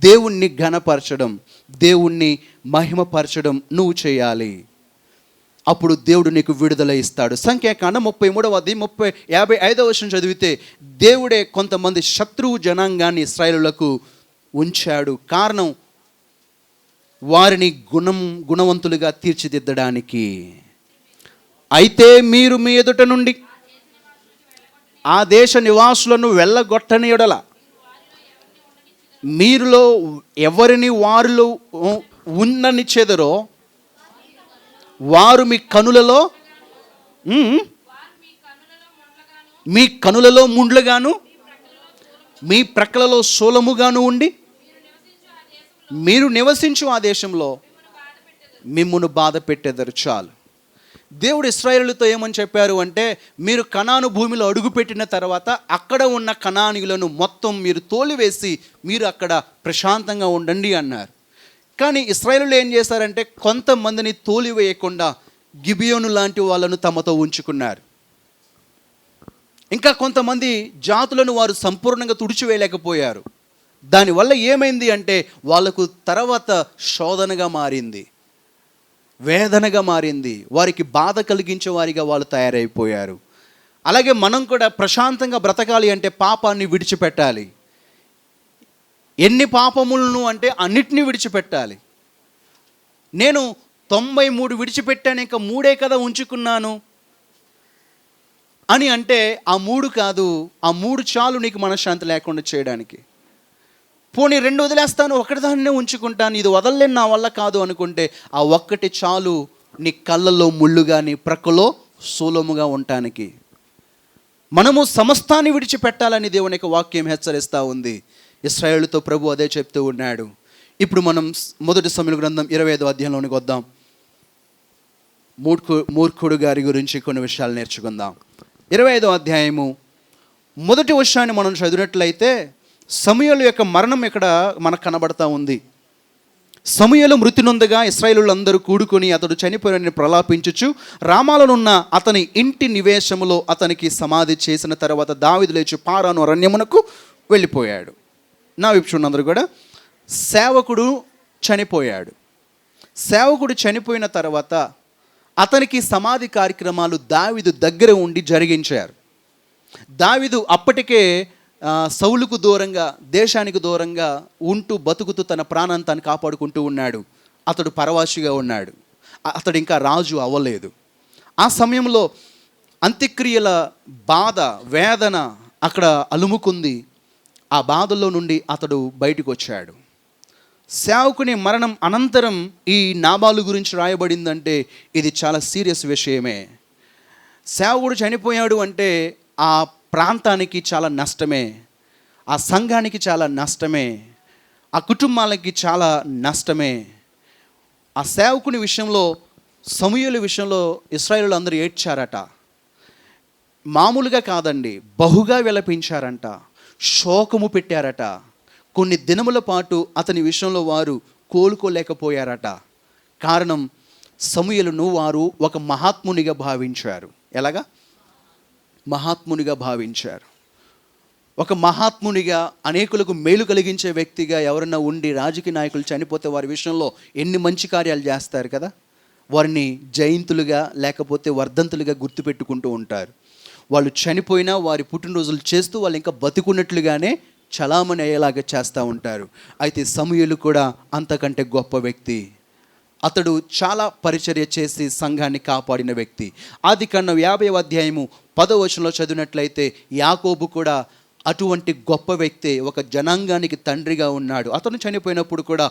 దేవుణ్ణి ఘనపరచడం, దేవుణ్ణి మహిమపరచడం నువ్వు చేయాలి. అప్పుడు దేవుడు నీకు విడుదల ఇస్తాడు. సంఖ్యాకాండం 33:55 చదివితే దేవుడే కొంతమంది శత్రువు జనాంగాన్ని ఇశ్రాయేలులకు ఉంచాడు. కారణం వారిని గుణవంతులుగా తీర్చిదిద్దడానికి. అయితే మీరు మీ ఎదుట నుండి ఆ దేశ నివాసులను వెళ్ళగొట్టని యెడల మీరులో ఎవరిని వారిలో ఉండనిచ్చెదరో వారు మీ కనులలో ముండ్లుగాను మీ ప్రక్కలలో శూలముగాను ఉండి మీరు నివసించు ఆ దేశంలో మిమ్మును బాధ పెట్టెదరు. చాలు. దేవుడు ఇశ్రాయేలుతో ఏమని చెప్పారు అంటే, మీరు కనాను భూమిలో అడుగుపెట్టిన తర్వాత అక్కడ ఉన్న కనానీయులను మొత్తం మీరు తోలివేసి మీరు అక్కడ ప్రశాంతంగా ఉండండి అన్నారు. కానీ ఇశ్రాయేలులు ఏం చేశారంటే కొంతమందిని తోలివేయకుండా గిబియోను లాంటి వాళ్ళను తమతో ఉంచుకున్నారు. ఇంకా కొంతమంది జాతులను వారు సంపూర్ణంగా తుడిచివేయలేకపోయారు. దానివల్ల ఏమైంది అంటే వాళ్ళకు తర్వాత శోధనగా మారింది, వేదనగా మారింది, వారికి బాధ కలిగించే వారిగా వాళ్ళు తయారైపోయారు. అలాగే మనం కూడా ప్రశాంతంగా బ్రతకాలి అంటే పాపాన్ని విడిచిపెట్టాలి. ఎన్ని పాపములను అంటే అన్నిటినీ విడిచిపెట్టాలి. నేను 93 విడిచిపెట్టాను, ఇంకా 3 కదా ఉంచుకున్నాను అని అంటే ఆ 3 కాదు, ఆ 3 చాలు నీకు మనశ్శాంతి లేకుండా చేయడానికి. పోనీ 2 వదిలేస్తాను, ఒకటిదాన్నే ఉంచుకుంటాను, ఇది వదలలేను, నా వల్ల కాదు అనుకుంటే ఆ ఒక్కటి చాలు నీ కళ్ళల్లో ముళ్ళుగా, నీ ప్రక్కలో శూలముగా ఉండటానికి. మనము సమస్తాన్ని విడిచిపెట్టాలని దేవుని యొక్క వాక్యం హెచ్చరిస్తూ ఉంది. ఇశ్రాయేలుతో ప్రభు అదే చెప్తూ ఉన్నాడు. ఇప్పుడు మనం 1 సమూయేలు గ్రంథం 25వ అధ్యాయంలోనికి వద్దాం. మూర్ఖుడు గారి గురించి కొన్ని విషయాలు నేర్చుకుందాం. 25వ అధ్యాయము 1వ వచనాన్ని మనం చదివినట్లయితే సమూయేలు యొక్క మరణం ఇక్కడ మనకు కనబడతా ఉంది. సమూయేలు మృతి నొందగా ఇశ్రాయేలులందరూ కూడుకొని అతడు చనిపోయినని ప్రలాపించుచు రామాలోనున్న అతని ఇంటి నివేశములో అతనికి సమాధి చేసిన తర్వాత దావీదు లేచి పారాను అరణ్యమునకు వెళ్ళిపోయాడు. నా విషయంలో కూడా సేవకుడు చనిపోయాడు. సేవకుడు చనిపోయిన తర్వాత అతనికి సమాధి కార్యక్రమాలు దావీదు దగ్గర ఉండి జరిగించారు. దావీదు అప్పటికే సౌలుకు దూరంగా, దేశానికి దూరంగా ఉంటూ బతుకుతూ తన ప్రాణాన్ని తాను కాపాడుకుంటూ ఉన్నాడు. అతడు పరవాసిగా ఉన్నాడు. అతడు ఇంకా రాజు అవ్వలేదు. ఆ సమయంలో అంత్యక్రియల బాధ, వేదన అక్కడ అలుముకుంది. ఆ బాధల్లో నుండి అతడు బయటకు వచ్చాడు. సేవకుని మరణం అనంతరం ఈ నాబాలు గురించి రాయబడిందంటే ఇది చాలా సీరియస్ విషయమే. సేవకుడు చనిపోయాడు అంటే ఆ ప్రాంతానికి చాలా నష్టమే, ఆ సంఘానికి చాలా నష్టమే, ఆ కుటుంబాలకి చాలా నష్టమే. ఆ సేవకుని విషయంలో, సమూయేలు విషయంలో ఇశ్రాయేలు అందరూ ఏడ్చారట. మామూలుగా కాదండి, బహుగా విలపించారంట, శోకము పెట్టారట. కొన్ని దినముల పాటు అతని విషయంలో వారు కోలుకోలేకపోయారట. కారణం సమూయేలును వారు ఒక మహాత్మునిగా భావించారు. ఎలాగా? మహాత్మునిగా భావించారు. ఒక మహాత్మునిగా, అనేకులకు మేలు కలిగించే వ్యక్తిగా ఎవరన్నా ఉండి రాజకీయ నాయకులు చనిపోతే వారి విషయంలో ఎన్ని మంచి కార్యాలు చేస్తారు కదా. వారిని జయంతులుగా లేకపోతే వర్ధంతులుగా గుర్తుపెట్టుకుంటూ ఉంటారు. వాళ్ళు చనిపోయినా వారి పుట్టినరోజులు చేస్తూ వాళ్ళు ఇంకా బతికున్నట్లుగానే చలామణి అయ్యేలాగా చేస్తూ ఉంటారు. అయితే సమూయేలు కూడా అంతకంటే గొప్ప వ్యక్తి. అతడు చాలా పరిచర్య చేసి సంఘాన్ని కాపాడిన వ్యక్తి. ఆదికాండం 50వ అధ్యాయము 10వ వచనంలో చదివినట్లయితే యాకోబు కూడా అటువంటి గొప్ప వ్యక్తే. ఒక జనాంగానికి తండ్రిగా ఉన్నాడు. అతను చనిపోయినప్పుడు కూడా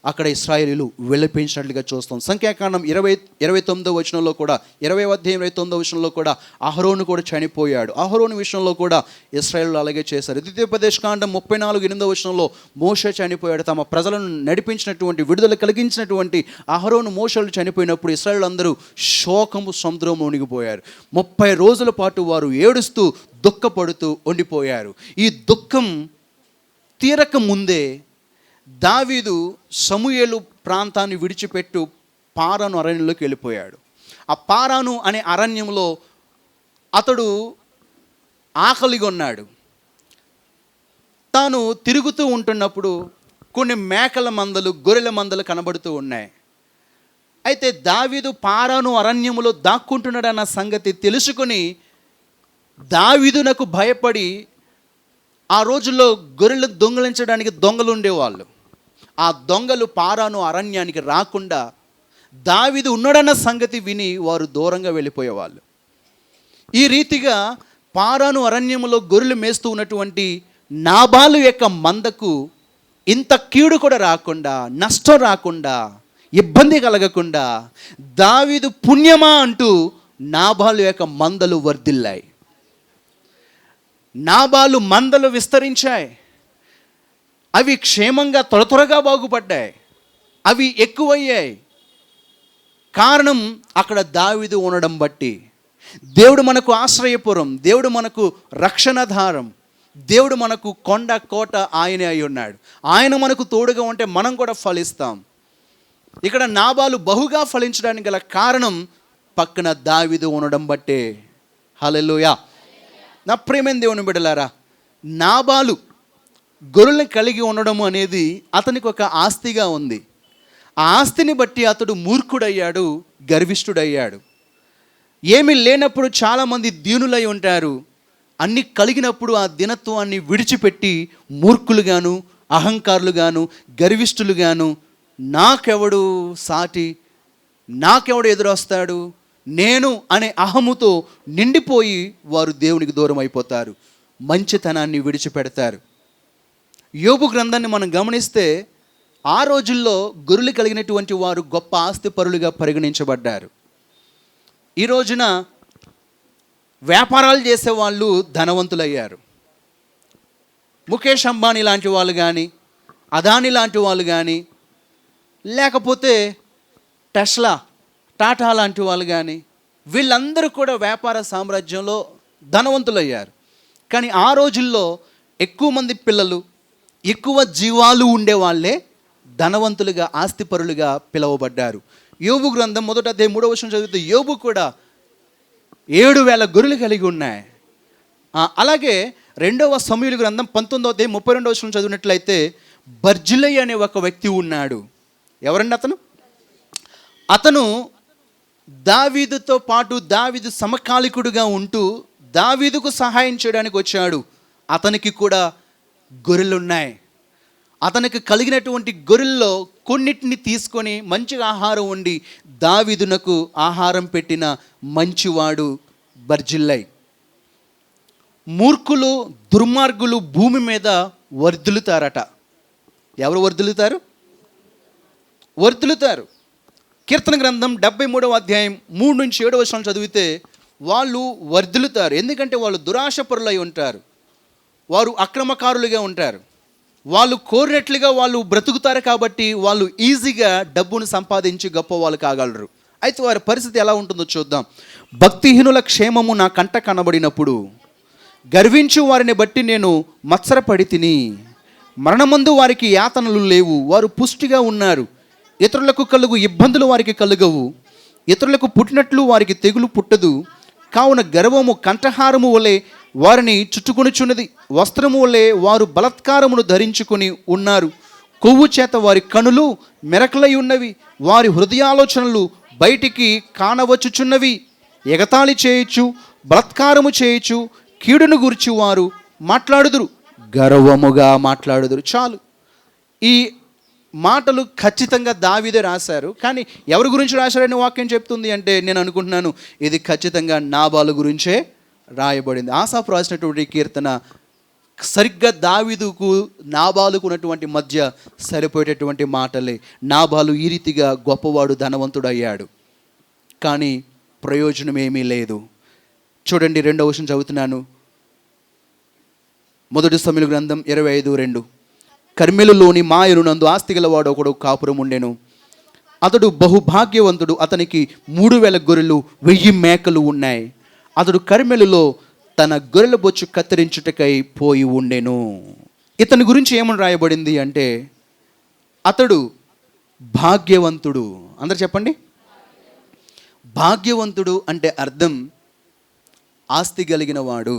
అక్కడ ఇశ్రాయేలీయులు విలపించినట్లుగా చూస్తాం. సంఖ్యాకాండం 29వ వచనంలో కూడా 20వ అధ్యాయం 29వ వచనంలో కూడా అహరోను కూడా చనిపోయాడు. అహరోను విషయంలో కూడా ఇశ్రాయేలీయులు అలాగే చేశారు. ద్వితీయోపదేశకాండం 34:8వ వచనంలో మోషే చనిపోయాడు. తమ ప్రజలను నడిపించినటువంటి విడుదల కలిగించినటువంటి అహరోను మోషేలు చనిపోయినప్పుడు ఇశ్రాయేలీయులు అందరూ శోకము సముద్రం మునిగిపోయారు. 30 రోజుల పాటు వారు ఏడుస్తూ దుఃఖపడుతూ ఉండిపోయారు. ఈ దుఃఖం తీరక ముందే దావీదు సమూయేలు ప్రాంతాన్ని విడిచిపెట్టు పారాను అరణ్యంలోకి వెళ్ళిపోయాడు. ఆ పారాను అనే అరణ్యంలో అతడు ఆకలిగా ఉన్నాడు. తాను తిరుగుతూ ఉంటున్నప్పుడు కొన్ని మేకల మందలు, గొర్రెల మందలు కనబడుతూ ఉన్నాయి. అయితే దావీదు పారాను అరణ్యములో దాక్కుంటున్నాడన్న సంగతి తెలుసుకొని దావీదునకు భయపడి, ఆ రోజుల్లో గొర్రెలు దొంగిలించడానికి దొంగలు ఉండేవాళ్ళు. ఆ దొంగలు పారాను అరణ్యానికి రాకుండా దావీదు ఉన్నాడన్న సంగతి విని వారు దూరంగా వెళ్ళిపోయేవాళ్ళు. ఈ రీతిగా పారాను అరణ్యములో గొర్రెలు మేస్తూ ఉన్నటువంటి నాబాలు యొక్క మందకు ఇంత కీడు కూడా రాకుండా, నష్టం రాకుండా, ఇబ్బంది కలగకుండా దావీదు పుణ్యమా అంటూ నాబాలు యొక్క మందలు వర్ధిల్లాయి. నాబాలు మందలు విస్తరించాయి. అవి క్షేమంగా త్వరగా బాగుపడ్డాయి. అవి ఎక్కువయ్యాయి. కారణం అక్కడ దావీదు ఉండడం బట్టి. దేవుడు మనకు ఆశ్రయపురం, దేవుడు మనకు రక్షణధారం, దేవుడు మనకు కొండ కోట ఆయనే అయి ఉన్నాడు. ఆయన మనకు తోడుగా ఉంటే మనం కూడా ఫలిస్తాం. ఇక్కడ నాబాలు బహుగా ఫలించడానికి గల కారణం పక్కన దావీదు ఉండడం బట్టే. హల్లెలూయా. నా ప్రియమైన దేవుని బిడ్డలారా, నాబాలు గొర్రెలను కలిగి ఉండడం అనేది అతనికి ఒక ఆస్తిగా ఉంది. ఆ ఆస్తిని బట్టి అతడు మూర్ఖుడయ్యాడు, గర్విష్ఠుడయ్యాడు. ఏమీ లేనప్పుడు చాలామంది దీనులై ఉంటారు. అన్ని కలిగినప్పుడు ఆ దినత్వాన్ని విడిచిపెట్టి మూర్ఖులుగాను, అహంకారులుగాను, గర్విష్ఠులుగాను, నాకెవడు సాటి, నాకెవడు ఎదురొస్తాడు, నేను అనే అహముతో నిండిపోయి వారు దేవునికి దూరం అయిపోతారు. మంచితనాన్ని విడిచిపెడతారు. యోబు గ్రంథాన్ని మనం గమనిస్తే ఆ రోజుల్లో గొర్రెలు కలిగినటువంటి వారు గొప్ప ఆస్తిపరులుగా పరిగణించబడ్డారు. ఈ రోజున వ్యాపారాలు చేసేవాళ్ళు ధనవంతులయ్యారు. ముఖేష్ అంబానీ లాంటి వాళ్ళు కానీ, అదానీ లాంటి వాళ్ళు కానీ, లేకపోతే టెస్లా, టాటా లాంటి వాళ్ళు కానీ, వీళ్ళందరూ కూడా వ్యాపార సామ్రాజ్యంలో ధనవంతులయ్యారు. కానీ ఆ రోజుల్లో ఎక్కువ మంది పిల్లలు, ఎక్కువ జీవాలు ఉండేవాళ్ళే ధనవంతులుగా, ఆస్తిపరులుగా పిలువబడ్డారు. యోబు గ్రంథం 1వ అధ్యాయం 3వ వచనం చదివితే యోబు కూడా 7,000 గొర్రెలు కలిగి ఉన్నాయి. అలాగే 2వ సమూయేలు గ్రంథం 19వ అధ్యాయం 32వ వచనం చదివినట్లయితే బర్జిలై అనే ఒక వ్యక్తి ఉన్నాడు. ఎవరండి అతను? అతను దావీదుతో పాటు దావీదు సమకాలికుడుగా ఉంటూ దావీదుకు సహాయం చేయడానికి వచ్చాడు. అతనికి కూడా గొర్రెలున్నాయి. అతనికి కలిగినటువంటి గొర్రెల్లో కొన్నిటిని తీసుకొని మంచిగా ఆహారం వండి దావీదునకు ఆహారం పెట్టిన మంచివాడు బర్జిల్లై. మూర్ఖులు, దుర్మార్గులు భూమి మీద వర్ధిల్లుతారట. ఎవరు వర్ధిల్లుతారు? వర్ధిల్లుతారు. కీర్తన గ్రంథం 73వ అధ్యాయం 3 నుంచి 7వ వచనం చదివితే వాళ్ళు వర్ధిల్లుతారు. ఎందుకంటే వాళ్ళు దురాశపరులై ఉంటారు, వారు అక్రమకారులుగా ఉంటారు, వాళ్ళు కోరినట్లుగా వాళ్ళు బ్రతుకుతారు. కాబట్టి వాళ్ళు ఈజీగా డబ్బును సంపాదించి గొప్ప వాళ్ళు కాగలరు. అయితే వారి పరిస్థితి ఎలా ఉంటుందో చూద్దాం. భక్తిహీనుల క్షేమము నా కంట కనబడినప్పుడు గర్వించు వారిని బట్టి నేను మత్సరపడి తిని. మరణమందు వారికి యాతనలు లేవు, వారు పుష్టిగా ఉన్నారు. ఇతరులకు కలుగు ఇబ్బందులు వారికి కలుగవు, ఇతరులకు పుట్టినట్లు వారికి తెగులు పుట్టదు. కావున గర్వము కంఠహారము వలె వారిని చుట్టుకొనుచున్నది, వస్త్రము వలె వారు బలత్కారమును ధరించుకొని ఉన్నారు. కొవ్వు చేత వారి కనులు మెరకలై ఉన్నవి, వారి హృదయాలోచనలు బయటికి కానవచ్చుచున్నవి. ఎగతాళి చేయొచ్చు, బలాత్కారము చేయొచ్చు, కీడును గురించి వారు మాట్లాడుదురు, గర్వముగా మాట్లాడుదురు. చాలు. ఈ మాటలు ఖచ్చితంగా దావీదే రాశారు. కానీ ఎవరి గురించి రాశారని వాక్యం చెప్తుంది అంటే నేను అనుకుంటున్నాను ఇది ఖచ్చితంగా నాబాలు గురించే రాయబడింది. ఆసాపు రాసినటువంటి కీర్తన సరిగ్గా దావీదుకు నాబాలుకు ఉన్నటువంటి మధ్య సరిపోయేటటువంటి మాటలే. నాబాలు ఈ రీతిగా గొప్పవాడు, ధనవంతుడు అయ్యాడు, కానీ ప్రయోజనం ఏమీ లేదు. చూడండి, 2వ వచనం చదువుతున్నాను. 1 సమూయేలు గ్రంథం 25:2. కర్మెలులోని మాయనునందు ఆస్తిగలవాడు ఒకడు కాపురం ఉండెను. అతడు బహుభాగ్యవంతుడు. అతనికి 3,000 గొర్రెలు, 1000 మేకలు ఉన్నాయి. అతడు కర్మెలులో తన గొర్రెల బొచ్చు కత్తిరించుటకై పోయి ఉండెను. ఇతని గురించి ఏమని రాయబడింది అంటే అతడు భాగ్యవంతుడు. అందరు చెప్పండి. భాగ్యవంతుడు అంటే అర్థం ఆస్తి కలిగిన వాడు,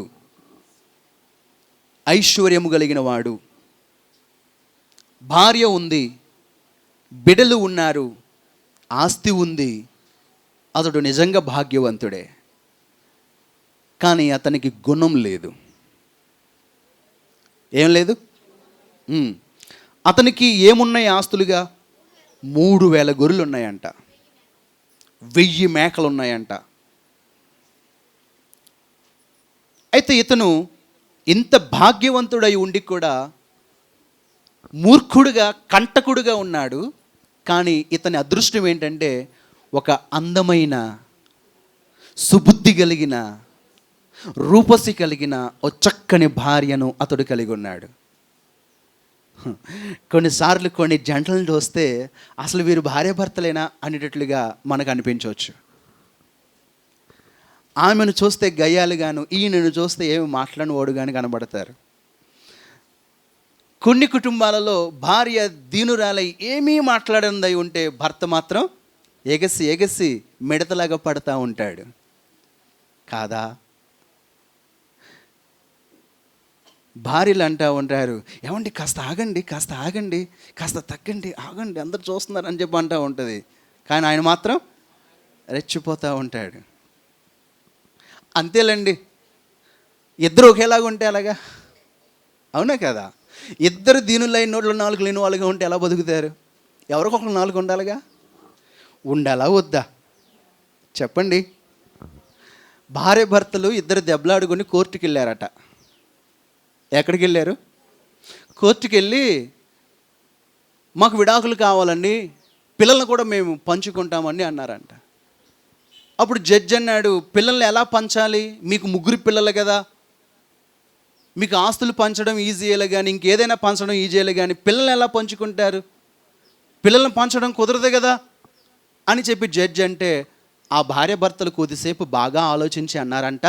ఐశ్వర్యము కలిగిన వాడు, భార్య ఉంది, బిడ్డలు ఉన్నారు, ఆస్తి ఉంది. అతడు నిజంగా భాగ్యవంతుడే. కానీ అతనికి గుణం లేదు. ఏం లేదు? అతనికి ఏమున్నాయి ఆస్తులుగా? 3,000 గొర్రెలు ఉన్నాయంట, 1000 మేకలు ఉన్నాయంట. అయితే ఇతను ఇంత భాగ్యవంతుడై ఉండి కూడా మూర్ఖుడుగా, కంటకుడుగా ఉన్నాడు. కానీ ఇతని అదృష్టం ఏంటంటే ఒక అందమైన, సుబుద్ధి కలిగిన, రూపసి కలిగిన ఒక చక్కని భార్యను అతడు కలిగి ఉన్నాడు. కొన్నిసార్లు కొన్ని జంటలను చూస్తే అసలు వీరు భార్యాభర్తలేనా అనేటట్లుగా మనకు అనిపించవచ్చు. ఆమెను చూస్తే గయ్యాలుగాను, ఈయనను చూస్తే ఏమి మాట్లాడిన వాడు కానీ కనబడతారు. కొన్ని కుటుంబాలలో భార్య దీనురాలై ఏమీ మాట్లాడందై ఉంటే భర్త మాత్రం ఎగసి ఎగసి మిడతలాగా పడతా ఉంటాడు కాదా? భార్యలు అంటూ ఉంటారు, ఏమండి కాస్త ఆగండి, కాస్త ఆగండి, కాస్త తగ్గండి, ఆగండి, అందరు చూస్తున్నారు అని చెప్పి అంటూ ఉంటుంది. కానీ ఆయన మాత్రం రెచ్చిపోతూ ఉంటాడు. అంతేలేండి, ఇద్దరు ఒకేలాగా ఉంటే అలాగా, అవునా కదా? ఇద్దరు దీనులైన నోట్లో 4 లేని వాళ్ళుగా ఉంటే ఎలా బతుకుతారు? ఎవరికొకరు 4 ఉండాలిగా. ఉండాలా వద్దా చెప్పండి? భార్య భర్తలు ఇద్దరు దెబ్బలాడుకొని కోర్టుకి వెళ్ళారట. ఎక్కడికి వెళ్ళారు? కోర్టుకి వెళ్ళి మాకు విడాకులు కావాలండి, పిల్లల్ని కూడా మేము పంచుకుంటామని అన్నారంట. అప్పుడు జడ్జి అన్నాడు, పిల్లల్ని ఎలా పంచాలి? మీకు 3 పిల్లలు కదా, మీకు ఆస్తులు పంచడం ఈజీయే కానీ ఇంకేదైనా పంచడం ఈజీయే కానీ పిల్లల్ని ఎలా పంచుకుంటారు? పిల్లల్ని పంచడం కుదరదు కదా అని చెప్పి జడ్జి అంటే ఆ భార్య భర్తలు కొద్దిసేపు బాగా ఆలోచించి అన్నారంట,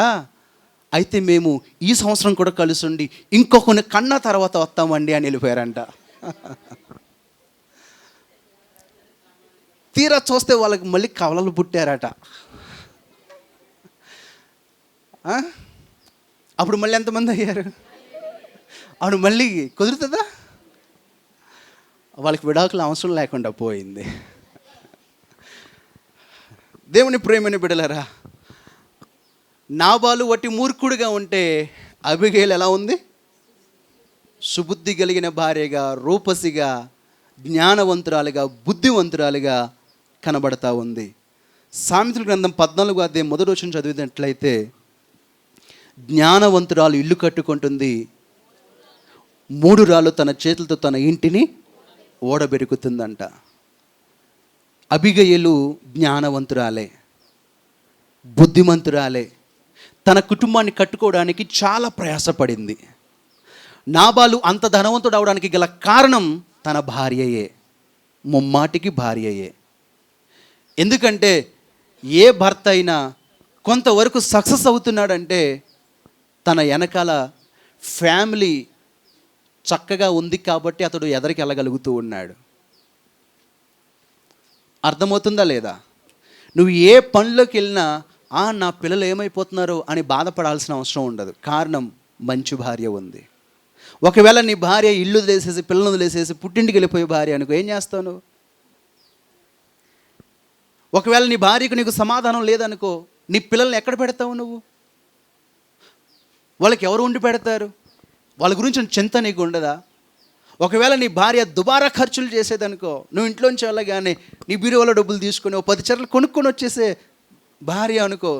అయితే మేము ఈ సంవత్సరం కూడా కలిసి ఉండి ఇంకొకరిని కన్నా తర్వాత వస్తామండి అని వెళ్ళిపోయారంట. తీరా చూస్తే వాళ్ళకి మళ్ళీ కవలలు పుట్టారట. అప్పుడు మళ్ళీ ఎంతమంది అయ్యారు? అప్పుడు మళ్ళీ కుదురుతుందా? వాళ్ళకి విడాకులు అవసరం లేకుండా పోయింది. దేవుని ప్రేమని బిడ్డలారా, నాబాలు వట్టి మూర్ఖుడిగా ఉంటే అబిగైల్ ఎలా ఉంది? సుబుద్ధి కలిగిన భార్యగా, రూపసిగా, జ్ఞానవంతురాలుగా, బుద్ధివంతురాలుగా కనబడతా ఉంది. సామెతల గ్రంథం 14వ అధ్యాయం 1వ వచనం చదివినట్లయితే, జ్ఞానవంతురాలు ఇల్లు కట్టుకుంటుంది, 3 రాళ్ళు తన చేతులతో తన ఇంటిని ఓడబెరుకుతుందంట. అబిగయలు జ్ఞానవంతురాలే, బుద్ధిమంతురాలే, తన కుటుంబాన్ని కట్టుకోవడానికి చాలా ప్రయాసపడింది. నాబాలు అంత ధనవంతుడు అవడానికి గల కారణం తన భార్యయే, ముమ్మాటికి భార్యయే. ఎందుకంటే ఏ భర్త అయినా కొంతవరకు సక్సెస్ అవుతున్నాడంటే తన వెనకాల ఫ్యామిలీ చక్కగా ఉంది కాబట్టి అతడు ఎదరికి వెళ్ళగలుగుతూ ఉన్నాడు. అర్థమవుతుందా లేదా? నువ్వు ఏ పనిలోకి వెళ్ళినా నా పిల్లలు ఏమైపోతున్నారో అని బాధపడాల్సిన అవసరం ఉండదు. కారణం మంచి భార్య ఉంది. ఒకవేళ నీ భార్య ఇల్లు వదిలేసేసి, పిల్లలు వదిలేసేసి పుట్టింటికి వెళ్ళిపోయే భార్య అనుకో, ఏం చేస్తావు నువ్వు? ఒకవేళ నీ భార్యకు నీకు సమాధానం లేదనుకో, నీ పిల్లల్ని ఎక్కడ పెడతావు నువ్వు? వాళ్ళకి ఎవరు ఉండి పెడతారు? వాళ్ళ గురించి చింత నీకు ఉండదా? ఒకవేళ నీ భార్య దుబారా ఖర్చులు చేసేదనుకో, నువ్వు ఇంట్లోంచి వెళ్ళగానే నీ బీరువాలో డబ్బులు తీసుకొని 10 చీరలు కొనుక్కొని వచ్చేసే భార్య అనుకో,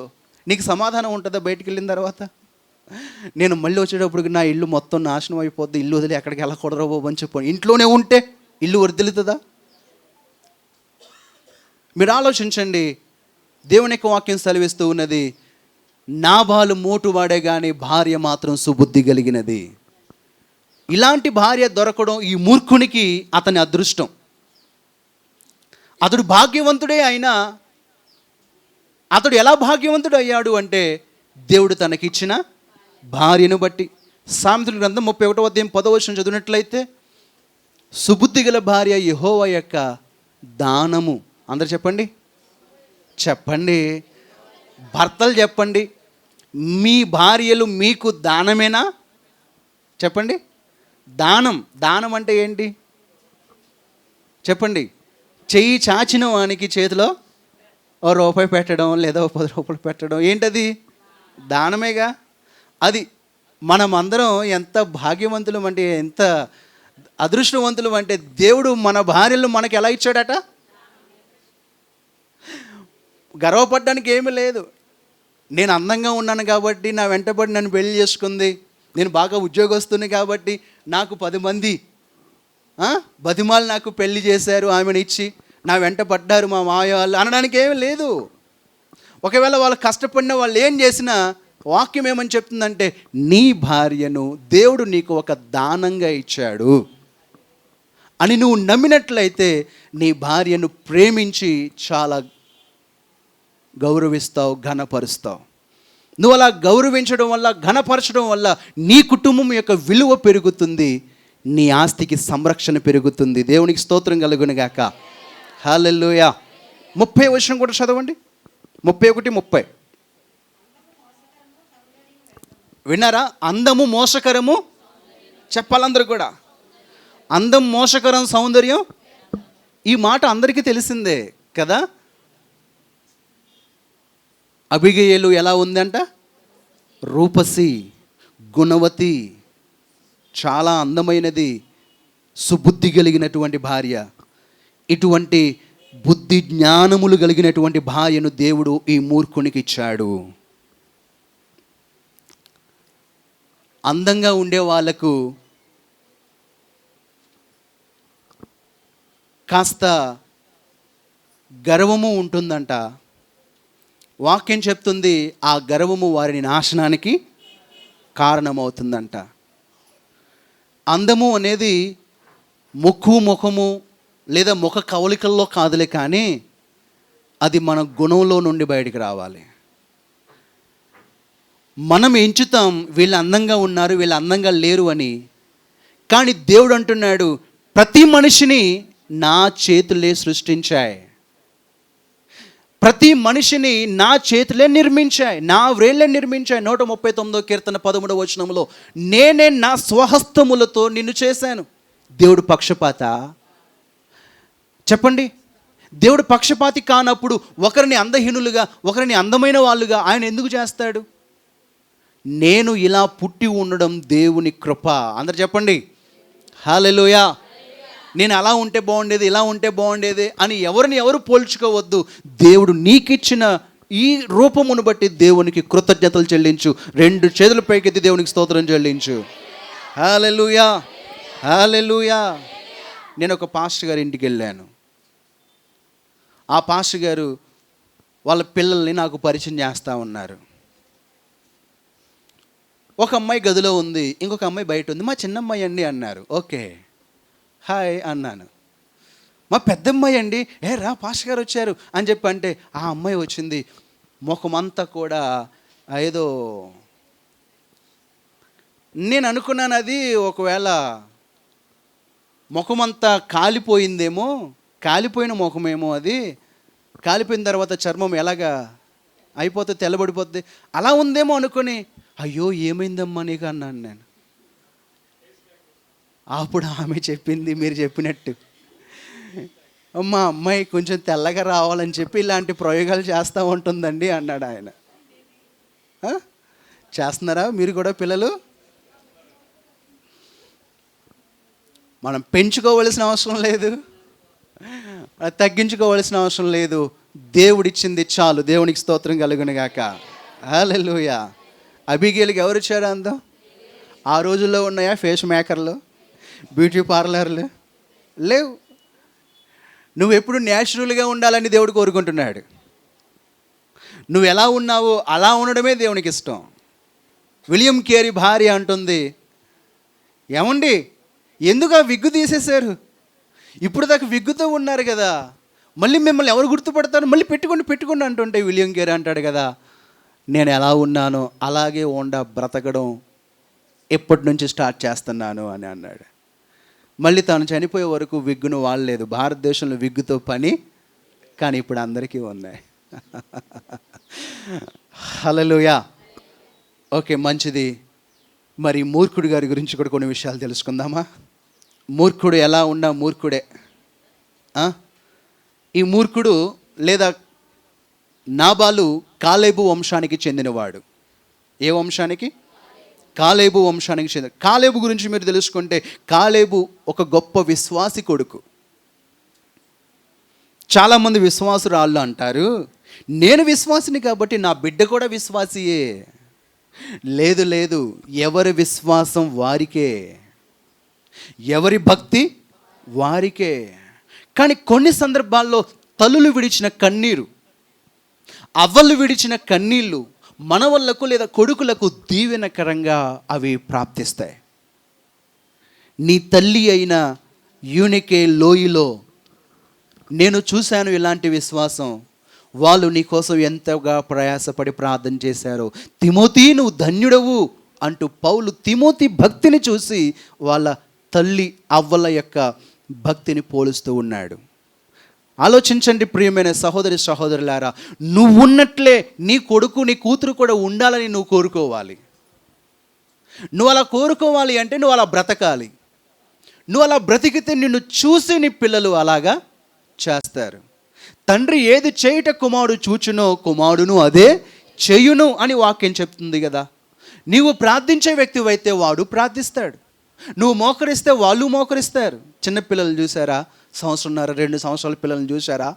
నీకు సమాధానం ఉంటుందా బయటికి వెళ్ళిన తర్వాత? నేను మళ్ళీ వచ్చేటప్పుడు నా ఇల్లు మొత్తం నాశనం అయిపోద్ది, ఇల్లు వదిలి ఎక్కడికి వెళ్ళకూడదు బాబు అని చెప్పి ఇంట్లోనే ఉంటే ఇల్లు వర్దిలుతుందా? మీరు ఆలోచించండి. దేవుని యొక్క వాక్యం సెలవిస్తూ ఉన్నది, నాబాలు మోటువాడే కానీ భార్య మాత్రం సుబుద్ధి కలిగినది. ఇలాంటి భార్య దొరకడం ఈ మూర్ఖునికి అతని అదృష్టం. అతడు భాగ్యవంతుడే అయినా అతడు ఎలా భాగ్యవంతుడు అయ్యాడు అంటే దేవుడు తనకిచ్చిన భార్యను బట్టి. సామెతల గ్రంథం 31వ అధ్యాయం 10వ వచనం చదివినట్లయితే, సుబుద్ధి గల భార్య యెహోవా యొక్క దానము. అందరు చెప్పండి, చెప్పండి, భర్తలు చెప్పండి, మీ భార్యలు మీకు దానమేనా? చెప్పండి. దానం అంటే ఏంటి చెప్పండి? చెయ్యి చాచిన వానికి చేతిలో ₹1 పెట్టడం లేదా ₹10 పెట్టడం, ఏంటది? దానమేగా. అది మనం అందరం ఎంత భాగ్యవంతులం అంటే, ఎంత అదృష్టవంతులం అంటే, దేవుడు మన భార్యలు మనకి ఎలా ఇచ్చాడట? గర్వపడడానికి ఏమీ లేదు. నేను అందంగా ఉన్నాను కాబట్టి నా వెంటబడి నన్ను పెళ్లి చేసుకుంది, నేను బాగా ఉద్యోగస్తుని కాబట్టి నాకు 10 మంది బతిమాలు నాకు పెళ్లి చేశారు, ఆమెను ఇచ్చి నా వెంట పడ్డారు మా మాయ వాళ్ళు అనడానికి ఏమీ లేదు. ఒకవేళ వాళ్ళు కష్టపడిన వాళ్ళు ఏం చేసినా వాక్యం ఏమని చెప్తుందంటే, నీ భార్యను దేవుడు నీకు ఒక దానంగా ఇచ్చాడు అని నువ్వు నమ్మినట్లయితే నీ భార్యను ప్రేమించి చాలా గౌరవిస్తావు, ఘనపరుస్తావు. నువ్వు అలా గౌరవించడం వల్ల, ఘనపరచడం వల్ల నీ కుటుంబం యొక్క విలువ పెరుగుతుంది, నీ ఆస్తికి సంరక్షణ పెరుగుతుంది. దేవునికి స్తోత్రం కలుగును గాక. హల్లెలూయా. 30వ వచనం కూడా చదవండి. 31:30 విన్నారా? అందము మోసకరము, చెప్పాలందరూ కూడా. అందం మోసకరం, సౌందర్యం. ఈ మాట అందరికీ తెలిసిందే కదా. అబిగయలు ఎలా ఉందంట? రూపసి, గుణవతి, చాలా అందమైనది, సుబుద్ధి కలిగినటువంటి భార్య. ఇటువంటి బుద్ధి జ్ఞానములు కలిగినటువంటి భార్యను దేవుడు ఈ మూర్ఖునికి ఇచ్చాడు. అందంగా ఉండే వాళ్ళకు కాస్త గర్వము ఉంటుందంట. వాక్యం చెప్తుంది, ఆ గర్వము వారిని నాశనానికి కారణమవుతుందంట. అందము అనేది ముఖము లేదా ముఖ కవలికల్లో కాదులే, కానీ అది మన గుణంలో నుండి బయటికి రావాలి. మనం ఎంచుతాం వీళ్ళు అందంగా ఉన్నారు, వీళ్ళు అందంగా లేరు అని. కానీ దేవుడు అంటున్నాడు, ప్రతి మనిషిని నా చేతులే సృష్టించాయి, ప్రతి మనిషిని నా చేతులే నిర్మించాయి, నా వ్రేళ్ళే నిర్మించాయి. 139వ కీర్తన 13వ వచనంలో, నేనే నా స్వహస్తములతో నిన్ను చేశాను. దేవుడు పక్షపాత? చెప్పండి. దేవుడు పక్షపాతి కానప్పుడు ఒకరిని అందహీనులుగా, ఒకరిని అందమైన వాళ్ళుగా ఆయన ఎందుకు చేస్తాడు? నేను ఇలా పుట్టి ఉండడం దేవుని కృప. అందరు చెప్పండి హల్లెలూయా. నేను అలా ఉంటే బాగుండేది, ఇలా ఉంటే బాగుండేది అని ఎవరిని ఎవరు పోల్చుకోవద్దు. దేవుడు నీకిచ్చిన ఈ రూపమును బట్టి దేవునికి కృతజ్ఞతలు చెల్లించు. 2 చేతుల పైకెత్తి దేవునికి స్తోత్రం చెల్లించు. హల్లెలూయా, హల్లెలూయా. నేను ఒక పాస్టర్ గారి ఇంటికి వెళ్ళాను. ఆ పాస్టర్ గారు వాళ్ళ పిల్లల్ని నాకు పరిచయం చేస్తూ ఉన్నారు. ఒక అమ్మాయి గదిలో ఉంది, ఇంకొక అమ్మాయి బయట ఉంది. మా చిన్నమ్మాయి అండి అన్నారు. ఓకే, హాయ్ అన్నాను. మా పెద్దమ్మాయి అండి, రా పాస్టర్ గారు వచ్చారు అని చెప్పి అంటే, ఆ అమ్మాయి వచ్చింది. ముఖమంతా కూడా ఏదో, నేను అనుకున్నాను అది ఒకవేళ ముఖమంతా కాలిపోయిందేమో, కాలిపోయిన ముఖమేమో అది. కాలిపోయిన తర్వాత చర్మం ఎలాగా అయిపోతే తెల్లబడిపోద్ది, అలా ఉందేమో అనుకొని, అయ్యో ఏమైందమ్మా నీకు అన్నాను నేను. అప్పుడు ఆమె చెప్పింది మీరు చెప్పినట్టు, మా అమ్మాయి కొంచెం తెల్లగా రావాలని చెప్పి ఇలాంటి ప్రయోగాలు చేస్తూ ఉంటుందండి అన్నాడు ఆయన. చేస్తున్నారా మీరు కూడా పిల్లలు? మనం పెంచుకోవలసిన అవసరం లేదు, తగ్గించుకోవలసిన అవసరం లేదు. దేవుడిచ్చింది చాలు. దేవునికి స్తోత్రం కలుగును గాక. హల్లెలూయా. అబిగేలుకి ఎవరు ఇచ్చారు అందం? ఆ రోజుల్లో ఉన్నాయా ఫేస్ మేకర్లు, బ్యూటీ పార్లర్లు? లేవు. నువ్వు ఎప్పుడు న్యాచురల్గా ఉండాలని దేవుడు కోరుకుంటున్నాడు. నువ్వు ఎలా ఉన్నావో అలా ఉండడమే దేవునికి ఇష్టం. విలియం కేరీ భార్య అంటుంది, ఏమండి ఎందుకు ఆ విగ్గు తీసేశారు? ఇప్పుడు దాకా విగ్గుతో ఉన్నారు కదా, మళ్ళీ మిమ్మల్ని ఎవరు గుర్తుపడతారు? మళ్ళీ పెట్టుకోండి అంటుంటే విలియం కేరీ అంటాడు కదా, నేను ఎలా ఉన్నానో అలాగే బ్రతకడం ఎప్పటి నుంచి స్టార్ట్ చేస్తున్నాను అని అన్నాడు. మళ్ళీ తాను చనిపోయే వరకు విగ్గును వాడలేదు. భారతదేశంలో విగ్గుతో పని, కానీ ఇప్పుడు అందరికీ ఉన్నాయి. హల్లెలూయా. ఓకే, మంచిది. మరి మూర్ఖుడు గారి గురించి కూడా కొన్ని విషయాలు తెలుసుకుందామా? మూర్ఖుడు ఎలా ఉన్నా మూర్ఖుడే. ఈ మూర్ఖుడు లేదా నాబాలు కాలేబు వంశానికి చెందినవాడు. ఏ వంశానికి? కాలేబు వంశానికి చెందిన. కాలేబు గురించి మీరు తెలుసుకుంటే, కాలేబు ఒక గొప్ప విశ్వాసి కొడుకు. చాలామంది విశ్వాసురాళ్ళు అంటారు, నేను విశ్వాసిని కాబట్టి నా బిడ్డ కూడా విశ్వాసియే. లేదు లేదు, ఎవరి విశ్వాసం వారికే, ఎవరి భక్తి వారికే. కానీ కొన్ని సందర్భాల్లో తల్లులు విడిచిన కన్నీరు, అవ్వలు విడిచిన కన్నీళ్ళు మనవళ్లకు లేదా కొడుకులకు దీవెనకరంగా అవి ప్రాప్తిస్తాయి. నీ తల్లి అయిన యూనికే లోయలో నేను చూశాను ఇలాంటి విశ్వాసం. వాళ్ళు నీ కోసం ఎంతగా ప్రయాసపడి ప్రార్థన చేశారో. తిమోతి నువ్వు ధన్యుడవు అంటూ పౌలు తిమోతి భక్తిని చూసి వాళ్ళ తల్లి అవ్వల యొక్క భక్తిని పోలుస్తూ ఉన్నాడు. ఆలోచించండి ప్రియమైన సహోదరి సహోదరులారా, నువ్వున్నట్లే నీ కొడుకు నీ కూతురు కూడా ఉండాలని నువ్వు కోరుకోవాలి. నువ్వు అలా కోరుకోవాలి అంటే నువ్వు అలా బ్రతకాలి. నువ్వు అలా బ్రతికితే నిన్ను చూసి నీ పిల్లలు అలాగా చేస్తారు. తండ్రి ఏది చేయుట కుమారుడు చూచునో కుమారుడును అదే చేయును అని వాక్యం చెప్తుంది కదా. నీవు ప్రార్థించే వ్యక్తివైతే వాడు ప్రార్థిస్తాడు. నువ్వు మోకరిస్తే వాళ్ళు మోకరిస్తారు. చిన్నపిల్లలు చూసారా? 1.5-2 సంవత్సరాల పిల్లల్ని చూసారా?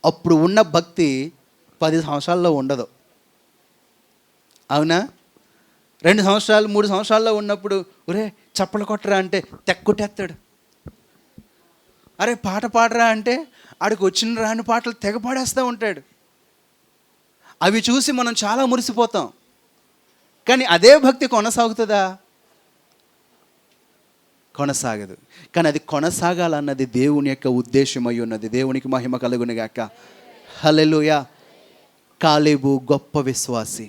అప్పుడు ఉన్న భక్తి 10 సంవత్సరాల్లో ఉండదు. అవునా? 2 సంవత్సరాలు 3 సంవత్సరాల్లో ఉన్నప్పుడు ఒరే చప్పలు కొట్టరా అంటే తెక్కొట్టేస్తాడు. అరే పాట పాడరా అంటే ఆడికి వచ్చిన రాని పాటలు తెగ పాడేస్తూ ఉంటాడు. అవి చూసి మనం చాలా మురిసిపోతాం. కానీ అదే భక్తి కొనసాగుతుందా? కొనసాగదు. కానీ అది కొనసాగాలన్నది దేవుని యొక్క ఉద్దేశమై ఉన్నది. దేవునికి మహిమ కలుగును గాక. హల్లెలూయా. కాలేబు గొప్ప విశ్వాసి.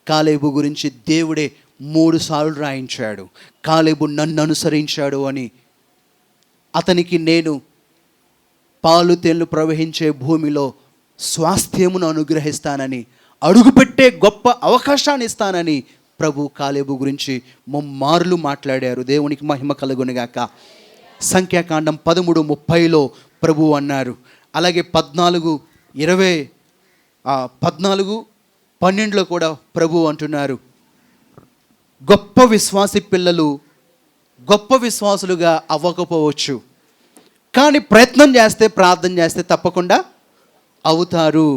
కాలేబు గురించి దేవుడే 3 సార్లు రాయించాడు. కాలేబు నన్ను అనుసరించాడు అని. అతనికి నేను పాలు తేళ్లు ప్రవహించే భూమిలో స్వాస్థ్యమును అనుగ్రహిస్తానని, అడుగుపెట్టే గొప్ప అవకాశాన్ని ఇస్తానని ప్రభు కాలేబు గురించి ముమ్మార్లు మాట్లాడారు. దేవునికి మహిమ కలుగునుగాక. సంఖ్యాకాండం 13:30 ప్రభు అన్నారు. అలాగే 14:12 కూడా ప్రభు అంటున్నారు, గొప్ప విశ్వాసి పిల్లలు గొప్ప విశ్వాసులుగా అవ్వకపోవచ్చు, కానీ ప్రయత్నం చేస్తే ప్రార్థన చేస్తే తప్పకుండా అవుతారు.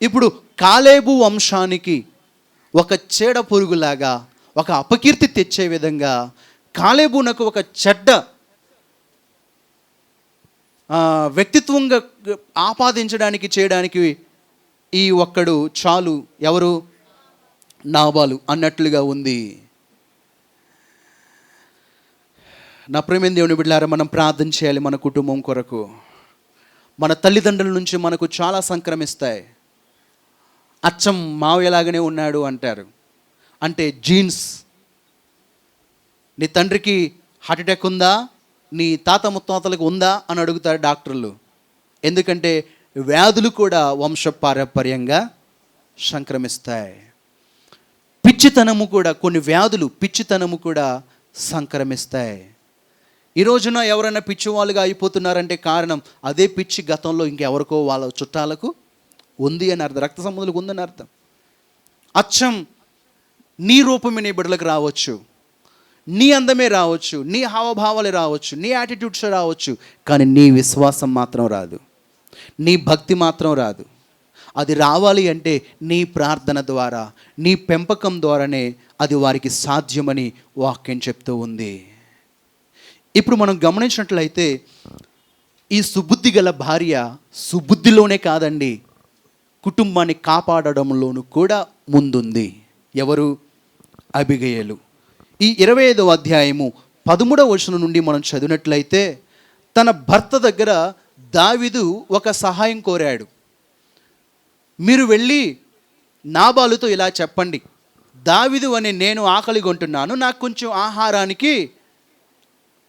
ఇప్పుడు కాలేబు వంశానికి ఒక చీడ పురుగులాగా, ఒక అపకీర్తి తెచ్చే విధంగా కాలేబునకు ఒక చెడ్డ వ్యక్తిత్వంగా ఆపాదించడానికి చేయడానికి ఈ ఒక్కడు చాలు. ఎవరు? నాబాలు అన్నట్లుగా ఉంది. నా ప్రేమైన దేవుని బిడ్డలారా, మనం ప్రార్థన చేయాలి మన కుటుంబం కొరకు. మన తల్లిదండ్రుల నుంచి మనకు చాలా సంక్రమిస్తాయి. అచ్చం మావయ్యలాగానే ఉన్నాడు అంటారు. అంటే జీన్స్. నీ తండ్రికి హార్ట్ అటాక్ ఉందా, నీ తాత ముత్తాతలకు ఉందా అని అడుగుతారు డాక్టర్లు. ఎందుకంటే వ్యాధులు కూడా వంశపారంపర్యంగా సంక్రమిస్తాయి. పిచ్చితనము కూడా, కొన్ని వ్యాధులు పిచ్చితనము కూడా సంక్రమిస్తాయి. ఈ రోజున ఎవరైనా పిచ్చి వాళ్ళుగా అయిపోతున్నారంటే కారణం అదే పిచ్చి గతంలో ఇంకెవరికో వాళ్ళ చుట్టాలకు ఉంది అని అర్థం, రక్త సంబంధులకు ఉందని అర్థం. అచ్చం నీ రూపమే నీ బిడ్డలకు రావచ్చు, నీ అందమే రావచ్చు, నీ హావభావాలు రావచ్చు, నీ యాటిట్యూడ్స్ రావచ్చు, కానీ నీ విశ్వాసం మాత్రం రాదు, నీ భక్తి మాత్రం రాదు. అది రావాలి అంటే నీ ప్రార్థన ద్వారా, నీ పెంపకం ద్వారానే అది వారికి సాధ్యమని వాక్యం చెప్తూ ఉంది. ఇప్పుడు మనం గమనించినట్లయితే ఈ సుబుద్ధి గల భార్య సుబుద్ధిలోనే కాదండి, కుటుంబాన్ని కాపాడడంలోనూ కూడా ముందుంది. ఎవరు? అబిగయలు. ఈ 25వ అధ్యాయము 13వ వచనం నుండి మనం చదివినట్లయితే తన భర్త దగ్గర దావీదు ఒక సహాయం కోరాడు. మీరు వెళ్ళి నాబాలుతో ఇలా చెప్పండి, దావీదు అనే నేను ఆకలిగొంటున్నాను, నాకు కొంచెం ఆహారానికి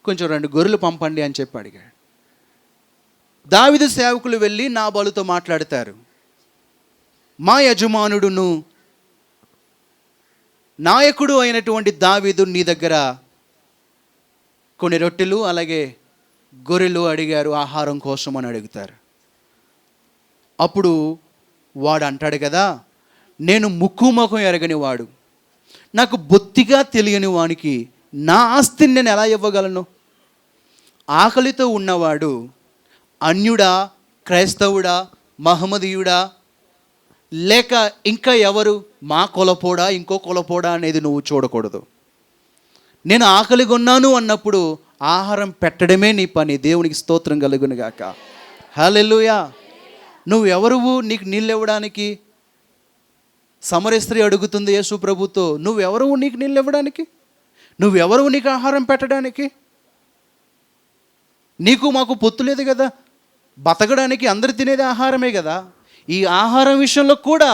కొంచెం 2 గొర్రెలు పంపండి అని చెప్పి అడిగాడు. దావీదు సేవకులు వెళ్ళి నాబాలుతో మాట్లాడతారు, మా యజమానుడును నాయకుడు అయినటువంటి దావీదు నీ దగ్గర కొన్ని రొట్టెలు అలాగే గొర్రెలు అడిగారు ఆహారం కోసం అని అడుగుతారు. అప్పుడు వాడు అంటాడు కదా, నేను ముఖం ఎరగని వాడు, నాకు బొత్తిగా తెలియని వానికి నా ఆస్తిని నేను ఎలా ఇవ్వగలను? ఆకలితో ఉన్నవాడు అన్యుడా, క్రైస్తవుడా, మహమ్మదీయుడా, లేక ఇంకా ఎవరు, మా కులపోడా ఇంకో కులపోడా అనేది నువ్వు చూడకూడదు. నేను ఆకలిగా ఉన్నాను అన్నప్పుడు ఆహారం పెట్టడమే నీ పని. దేవునికి స్తోత్రం కలుగును గాక. హల్లెలూయా. నువ్వెవరువు నీకు నీళ్ళు ఇవ్వడానికి? సమర స్త్రీ అడుగుతుంది యేసు ప్రభుతో, నువ్వెవరువు నీకు నీళ్ళు ఇవ్వడానికి? నువ్వెవరువు నీకు ఆహారం పెట్టడానికి? నీకు మాకు పొత్తు లేదు కదా, బతకడానికి అందరు తినేది ఆహారమే కదా. ఈ ఆహారం విషయంలో కూడా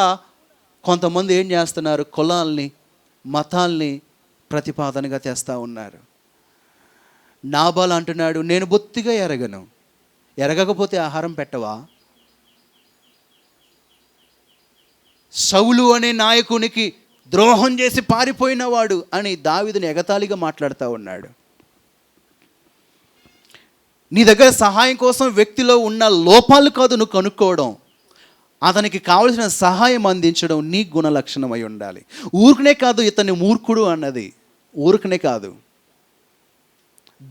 కొంతమంది ఏం చేస్తున్నారు, కులాల్ని మతాల్ని ప్రతిపాదనగా తెస్తూ ఉన్నారు. నాబాలు అంటున్నాడు, నేను బొత్తిగా ఎరగను, ఎరగకపోతే ఆహారం పెట్టవా? సౌలు అనే నాయకునికి ద్రోహం చేసి పారిపోయినవాడు అని దావీదుని ఎగతాళిగా మాట్లాడుతూ ఉన్నాడు. నీ దగ్గర సహాయం కోసం వ్యక్తిలో ఉన్న లోపాలు కాదు నువ్వు కనుక్కోవడం, అతనికి కావలసిన సహాయం అందించడం నీ గుణ లక్షణం అయి ఉండాలి. ఊరికనే కాదు ఇతన్ని మూర్ఖుడు అన్నది, ఊరికనే కాదు.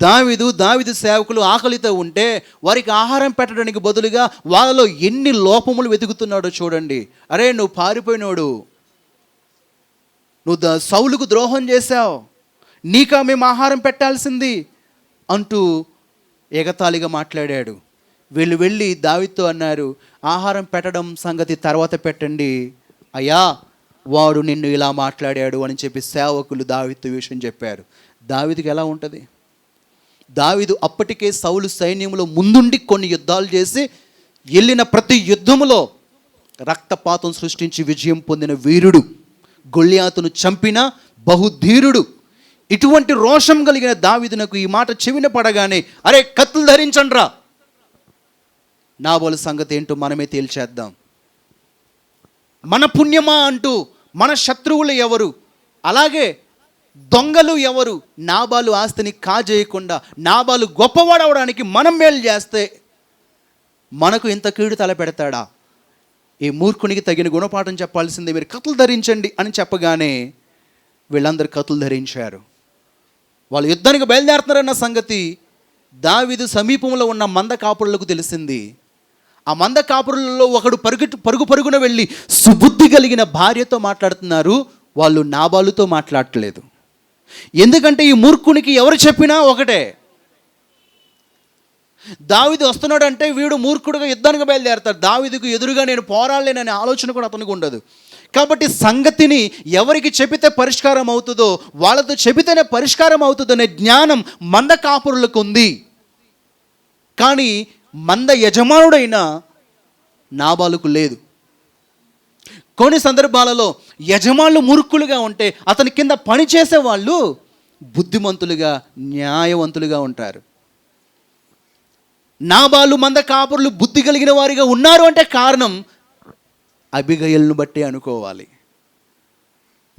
దావీదు సేవకులు ఆకలితో ఉంటే వారికి ఆహారం పెట్టడానికి బదులుగా వాళ్ళలో ఎన్ని లోపములు వెతుకుతున్నాడో చూడండి. అరే నువ్వు పారిపోయినోడు, నువ్వు సౌలుకు ద్రోహం చేశావు, నీకా మేము ఆహారం పెట్టాల్సింది అంటూ ఎగతాళిగా మాట్లాడాడు. వీళ్ళు వెళ్ళి దావీదుతో అన్నారు, ఆహారం పెట్టడం సంగతి తర్వాత పెట్టండి అయ్యా, వాడు నిన్ను ఇలా మాట్లాడాడు అని చెప్పి సేవకులు దావీదు విషయం చెప్పారు. దావీదుకి ఎలా ఉంటుంది? దావీదు అప్పటికే సౌలు సైన్యంలో ముందుండి కొన్ని యుద్ధాలు చేసి వెళ్ళిన ప్రతి యుద్ధములో రక్తపాతం సృష్టించి విజయం పొందిన వీరుడు, గొల్లియాతును చంపిన బహుధీరుడు. ఇటువంటి రోషం కలిగిన దావీదునకు ఈ మాట చెవిన పడగానే, అరే కత్తులు ధరించండ్రా, నాబాలు సంగతి ఏంటో మనమే తేల్చేద్దాం. మన పుణ్యమా అంటూ మన శత్రువులు ఎవరు, అలాగే దొంగలు ఎవరు, నాబాలు ఆస్తిని కాజేయకుండా నాబాలు గొప్పవాడవడానికి మనం మేలు చేస్తే మనకు ఇంత కీడు తలపెడతాడా? ఈ మూర్ఖునికి తగిన గుణపాఠం చెప్పాల్సిందే, మీరు కత్తులు ధరించండి అని చెప్పగానే వీళ్ళందరూ కత్తులు ధరించారు. వాళ్ళు యుద్ధానికి బయలుదేరుతున్నారన్న సంగతి దావీదు సమీపంలో ఉన్న మంద కాపురులకు తెలిసింది. ఆ మంద కాపురులలో ఒకడు పరుగున వెళ్ళి సుబుద్ధి కలిగిన భార్యతో మాట్లాడుతున్నారు, వాళ్ళు నాబాలుతో మాట్లాడట్లేదు. ఎందుకంటే ఈ మూర్ఖునికి ఎవరు చెప్పినా ఒకటే, దావీదు వస్తున్నాడు అంటే వీడు మూర్ఖుడుగా యుద్ధానికి బయలుదేరతాడు, దావీదుకు ఎదురుగా నేను పోరాడలేననే ఆలోచన కూడా అతనికి ఉండదు. కాబట్టి సంగతిని ఎవరికి చెబితే పరిష్కారం అవుతుందో వాళ్ళతో చెబితేనే పరిష్కారం అవుతుందనే జ్ఞానం మంద కాపురులకు ఉంది. కానీ మంద యజమానుడైన నాబాలుకు లేదు. కొన్ని సందర్భాలలో యజమానులు మూర్ఖులుగా ఉంటే అతని కింద పనిచేసే వాళ్ళు బుద్ధిమంతులుగా న్యాయవంతులుగా ఉంటారు. నాబాలు మంద కాపురులు బుద్ధి కలిగిన వారిగా ఉన్నారు అంటే కారణం అబిగయల్ను బట్టి అనుకోవాలి.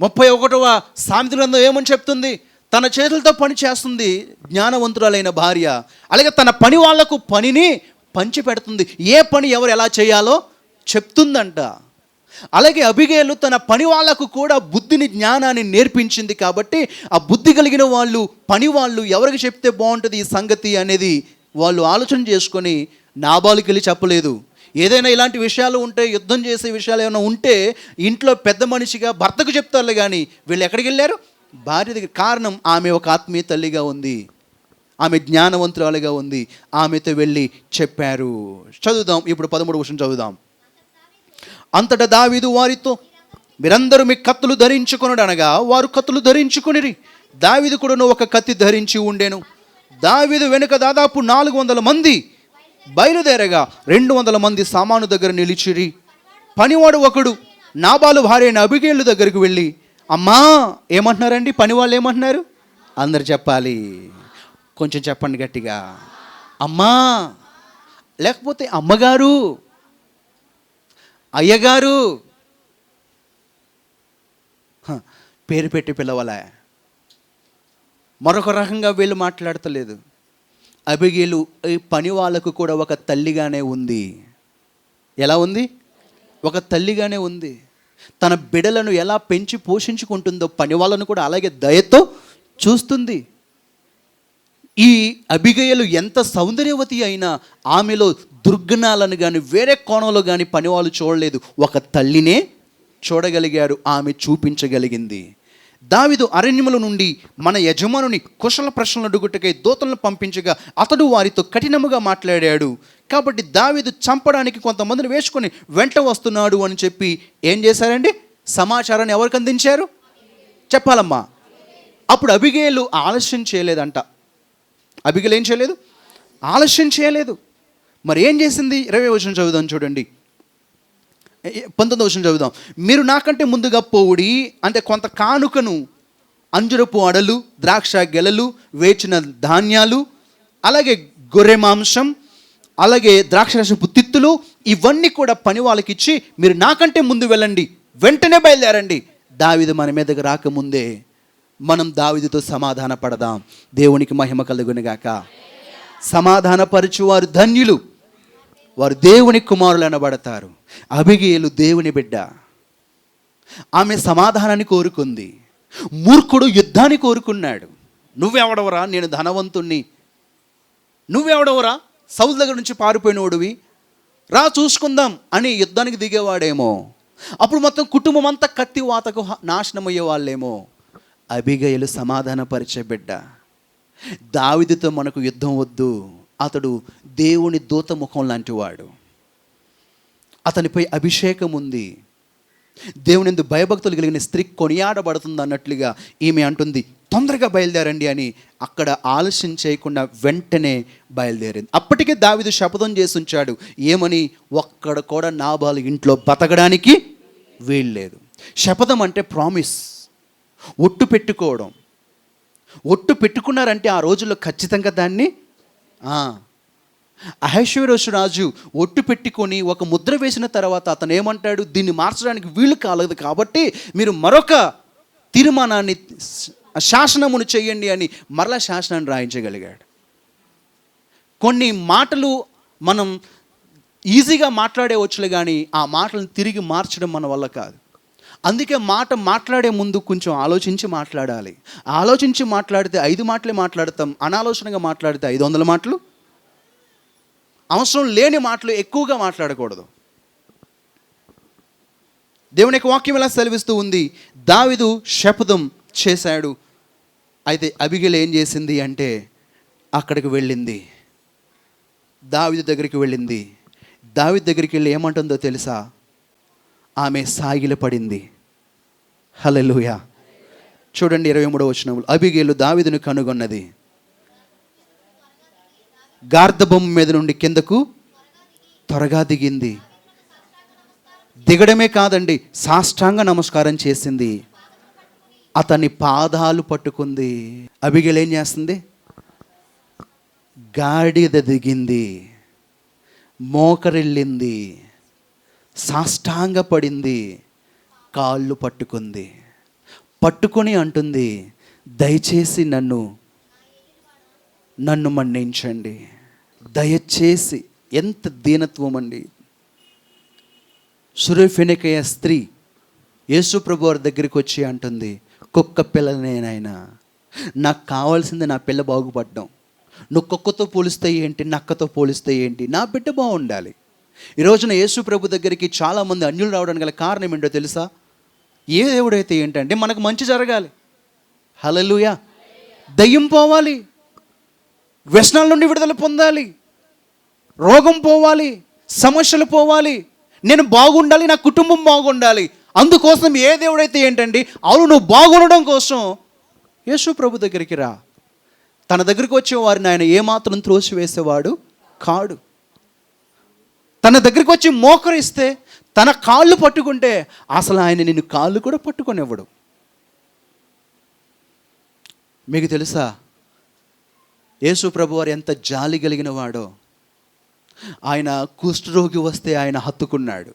31వ సామెతల గ్రంథం ఏమని చెప్తుంది? తన చేతులతో పని చేస్తుంది జ్ఞానవంతురాలైన భార్య. అలాగే తన పని వాళ్లకు పనిని పంచి పెడుతుంది. ఏ పని ఎవరు ఎలా చేయాలో చెప్తుందంట. అలాగే అబిగేలు తన పని వాళ్లకు కూడా బుద్ధిని, జ్ఞానాన్ని నేర్పించింది. కాబట్టి ఆ బుద్ధి కలిగిన వాళ్ళు, పని వాళ్ళు ఎవరికి చెప్తే బాగుంటుంది ఈ సంగతి అనేది వాళ్ళు ఆలోచన చేసుకొని నాబాలుకి వెళ్ళి చెప్పలేదు. ఏదైనా ఇలాంటి విషయాలు ఉంటే, యుద్ధం చేసే విషయాలు ఏమైనా ఉంటే ఇంట్లో పెద్ద మనిషిగా భర్తకు చెప్తారు. కానీ వీళ్ళు ఎక్కడికి వెళ్ళారు? భార్య దగ్గర. కారణం, ఆమె ఒక ఆత్మీయ తల్లిగా ఉంది, ఆమె జ్ఞానవంతురాలుగా ఉంది. ఆమెతో వెళ్ళి చెప్పారు. చదువుదాం ఇప్పుడు 13వ వచనం చదువుదాం. అంతటా దావీదు వారితో, మీరందరూ మీ కత్తులు ధరించుకొనుడు అనగా వారు కత్తులు ధరించుకొనిరి. దావీదు కూడా ఒక కత్తి ధరించి ఉండెను. దావీదు వెనుక దాదాపు 400 మంది బయలుదేరగా 200 మంది సామాను దగ్గర నిలిచిరి. పనివాడు ఒకడు నాబాలు భార్య అయిన అబిగేలు దగ్గరికి వెళ్ళి, అమ్మా ఏమంటున్నారండి? పనివాళ్ళు ఏమంటున్నారు? అందరు చెప్పాలి, కొంచెం చెప్పండి గట్టిగా. అమ్మా, లేకపోతే అమ్మగారు, అయ్యగారు, పేరు పెట్టి పిలవలే. మరొక రకంగా వీళ్ళు మాట్లాడతలేదు. అబిగేలు ఈ పని వాళ్ళకు కూడా ఒక తల్లిగానే ఉంది. ఎలా ఉంది? ఒక తల్లిగానే ఉంది. తన బిడ్డలను ఎలా పెంచి పోషించుకుంటుందో పని వాళ్ళను కూడా అలాగే దయతో చూస్తుంది. ఈ అబిగయలు ఎంత సౌందర్యవతి అయినా ఆమెలో దుర్గుణాలను కానీ వేరే కోణంలో కానీ పనివాళ్ళు చూడలేదు. ఒక తల్లినే చూడగలిగారు, ఆమె చూపించగలిగింది. దావీదు అరణ్యముల నుండి మన యజమానుని కుశల ప్రశ్నలు అడుగుటకై దూతలను పంపించగా అతడు వారితో కఠినముగా మాట్లాడాడు. కాబట్టి దావీదు చంపడానికి కొంతమందిని వేసుకొని వెంట వస్తున్నాడు అని చెప్పి ఏం చేశారండి? సమాచారాన్ని ఎవరికి అందించారు? చెప్పాలమ్మా. అప్పుడు అబిగేలు ఆలస్యం చేయలేదంట. అబిగేలు ఏం చేయలేదు? ఆలస్యం చేయలేదు. మరి ఏం చేసింది? 20వ వచనం చదువుదాం చూడండి. 19వ వచనం చదువుదాం. మీరు నాకంటే ముందుగా పోవుడి, అంటే కొంత కానుకను, అంజురపు అడలు, ద్రాక్ష గెలలు, వేచిన ధాన్యాలు, అలాగే గొర్రె మాంసం, అలాగే ద్రాక్షరసపు తిత్తులు, ఇవన్నీ కూడా పని వాళ్ళకి ఇచ్చి మీరు నాకంటే ముందు వెళ్ళండి, వెంటనే బయలుదేరండి. దావీదు మన మీదకి రాకముందే మనం దావీదుతో సమాధాన పడదాం. దేవునికి మహిమ కలుగునుగాక. సమాధానపరచువారు ధన్యులు, వారు దేవుని కుమారులు అనబడతారు. అబిగేలు దేవుని బిడ్డ. ఆమె సమాధానాన్ని కోరుకుంది. మూర్ఖుడు యుద్ధాన్ని కోరుకున్నాడు. నువ్వెవడవరా? నేను ధనవంతుణ్ణి. నువ్వెవడవరా? సౌలు దగ్గర నుంచి పారిపోయినోడివి, రా చూసుకుందాం అని యుద్ధానికి దిగేవాడేమో. అప్పుడు మొత్తం కుటుంబం అంతా కత్తి వాతకు నాశనం అయ్యే వాళ్ళేమో. అబిగయలు సమాధానపరిచే బిడ్డ. దావీదుతో మనకు యుద్ధం వద్దు, అతడు దేవుని దూత ముఖం లాంటి వాడు, అతనిపై అభిషేకం ఉంది, దేవుని యందు భయభక్తులు కలిగిన స్త్రీ కొనియాడబడుతుంది అన్నట్లుగా ఈమె అంటుంది, తొందరగా బయలుదేరండి అని. అక్కడ ఆలస్యం చేయకుండా వెంటనే బయలుదేరింది. అప్పటికే దావీదు శపథం చేసి ఉంచాడు. ఏమని? ఒక్కడ కూడా నాబాలు ఇంట్లో బతకడానికి వీల్లేదు. శపథం అంటే ప్రామిస్, ఒట్టు పెట్టుకోవడం. ఒట్టు పెట్టుకున్నారంటే ఆ రోజుల్లో ఖచ్చితంగా దాన్ని అహష్వేరోషు రాజు ఒట్టు పెట్టుకొని ఒక ముద్ర వేసిన తర్వాత అతను ఏమంటాడు? దీన్ని మార్చడానికి వీలు కాలేదు, కాబట్టి మీరు మరొక తీర్మానాన్ని, శాసనమును చేయండి అని మరలా శాసనాన్ని రాయించగలిగాడు. కొన్ని మాటలు మనం ఈజీగా మాట్లాడేవచ్చులే, కానీ ఆ మాటలను తిరిగి మార్చడం మన వల్ల కాదు. అందుకే మాట మాట్లాడే ముందు కొంచెం ఆలోచించి మాట్లాడాలి. ఆలోచించి మాట్లాడితే 5 మాటలే మాట్లాడతాం, అనాలోచనగా మాట్లాడితే 500 మాటలు. అవసరం లేని మాటలు ఎక్కువగా మాట్లాడకూడదు. దేవుని యొక్క వాక్యం ఎలా సెలవిస్తూ ఉంది? దావీదు శపథం చేశాడు. అయితే అబిగేలు ఏం చేసింది అంటే అక్కడికి వెళ్ళింది, దావీదు దగ్గరికి వెళ్ళింది. దావీదు దగ్గరికి వెళ్ళి ఏమంటుందో తెలుసా? ఆమె సాగిలపడింది. హల్లెలూయా. చూడండి 23వ వచనం. అబిగేలు దావీదును కనుగొన్నది, గార్ధబొమ్మ మీద నుండి కిందకు త్వరగా దిగింది. దిగడమే కాదండి, సాష్టాంగ నమస్కారం చేసింది, అతని పాదాలు పట్టుకుంది. అబిగేలు ఏం చేస్తుంది? గాడిద దిగింది, మోకరిల్లింది, సాష్టాంగ పడింది, కాళ్ళు పట్టుకుంది. పట్టుకొని అంటుంది, దయచేసి నన్ను మన్నించండి. దయచేసి, ఎంత దీనత్వం అండి. సురేఫెనికయ స్త్రీ యేసు ప్రభు వారి దగ్గరికి వచ్చి అంటుంది, కుక్క పిల్లనేనైనా, నాకు కావాల్సింది నా పిల్ల బాగుపడడం. నువ్వు కుక్కతో పోలిస్తే ఏంటి, నక్కతో పోలిస్తే ఏంటి, నా బిడ్డ బాగుండాలి. ఈ రోజున యేసు ప్రభు దగ్గరికి చాలామంది అన్యులు రావడానికి గల కారణం ఏంటో తెలుసా? ఏ దేవుడైతే ఏంటంటే మనకు మంచి జరగాలి. హల్లెలూయా. దయ్యం పోవాలి, వ్యసనాల నుండి విడుదల పొందాలి, రోగం పోవాలి, సమస్యలు పోవాలి, నేను బాగుండాలి, నా కుటుంబం బాగుండాలి. అందుకోసం ఏ దేవుడైతే ఏంటండి, అవును నువ్వు బాగుండడం కోసం యేసు ప్రభు దగ్గరికి రా. తన దగ్గరికి వచ్చే వారిని ఆయన ఏమాత్రం త్రోసివేసేవాడు కాడు. తన దగ్గరికి వచ్చి మోకరిస్తే, తన కాళ్ళు పట్టుకుంటే అసలు ఆయన నిన్ను కాళ్ళు కూడా పట్టుకొనివ్వడు. మీకు తెలుసా యేసు ప్రభు వారు ఎంత జాలి కలిగిన వాడో? ఆయన కుష్ఠరోగి వస్తే ఆయన హత్తుకున్నాడు.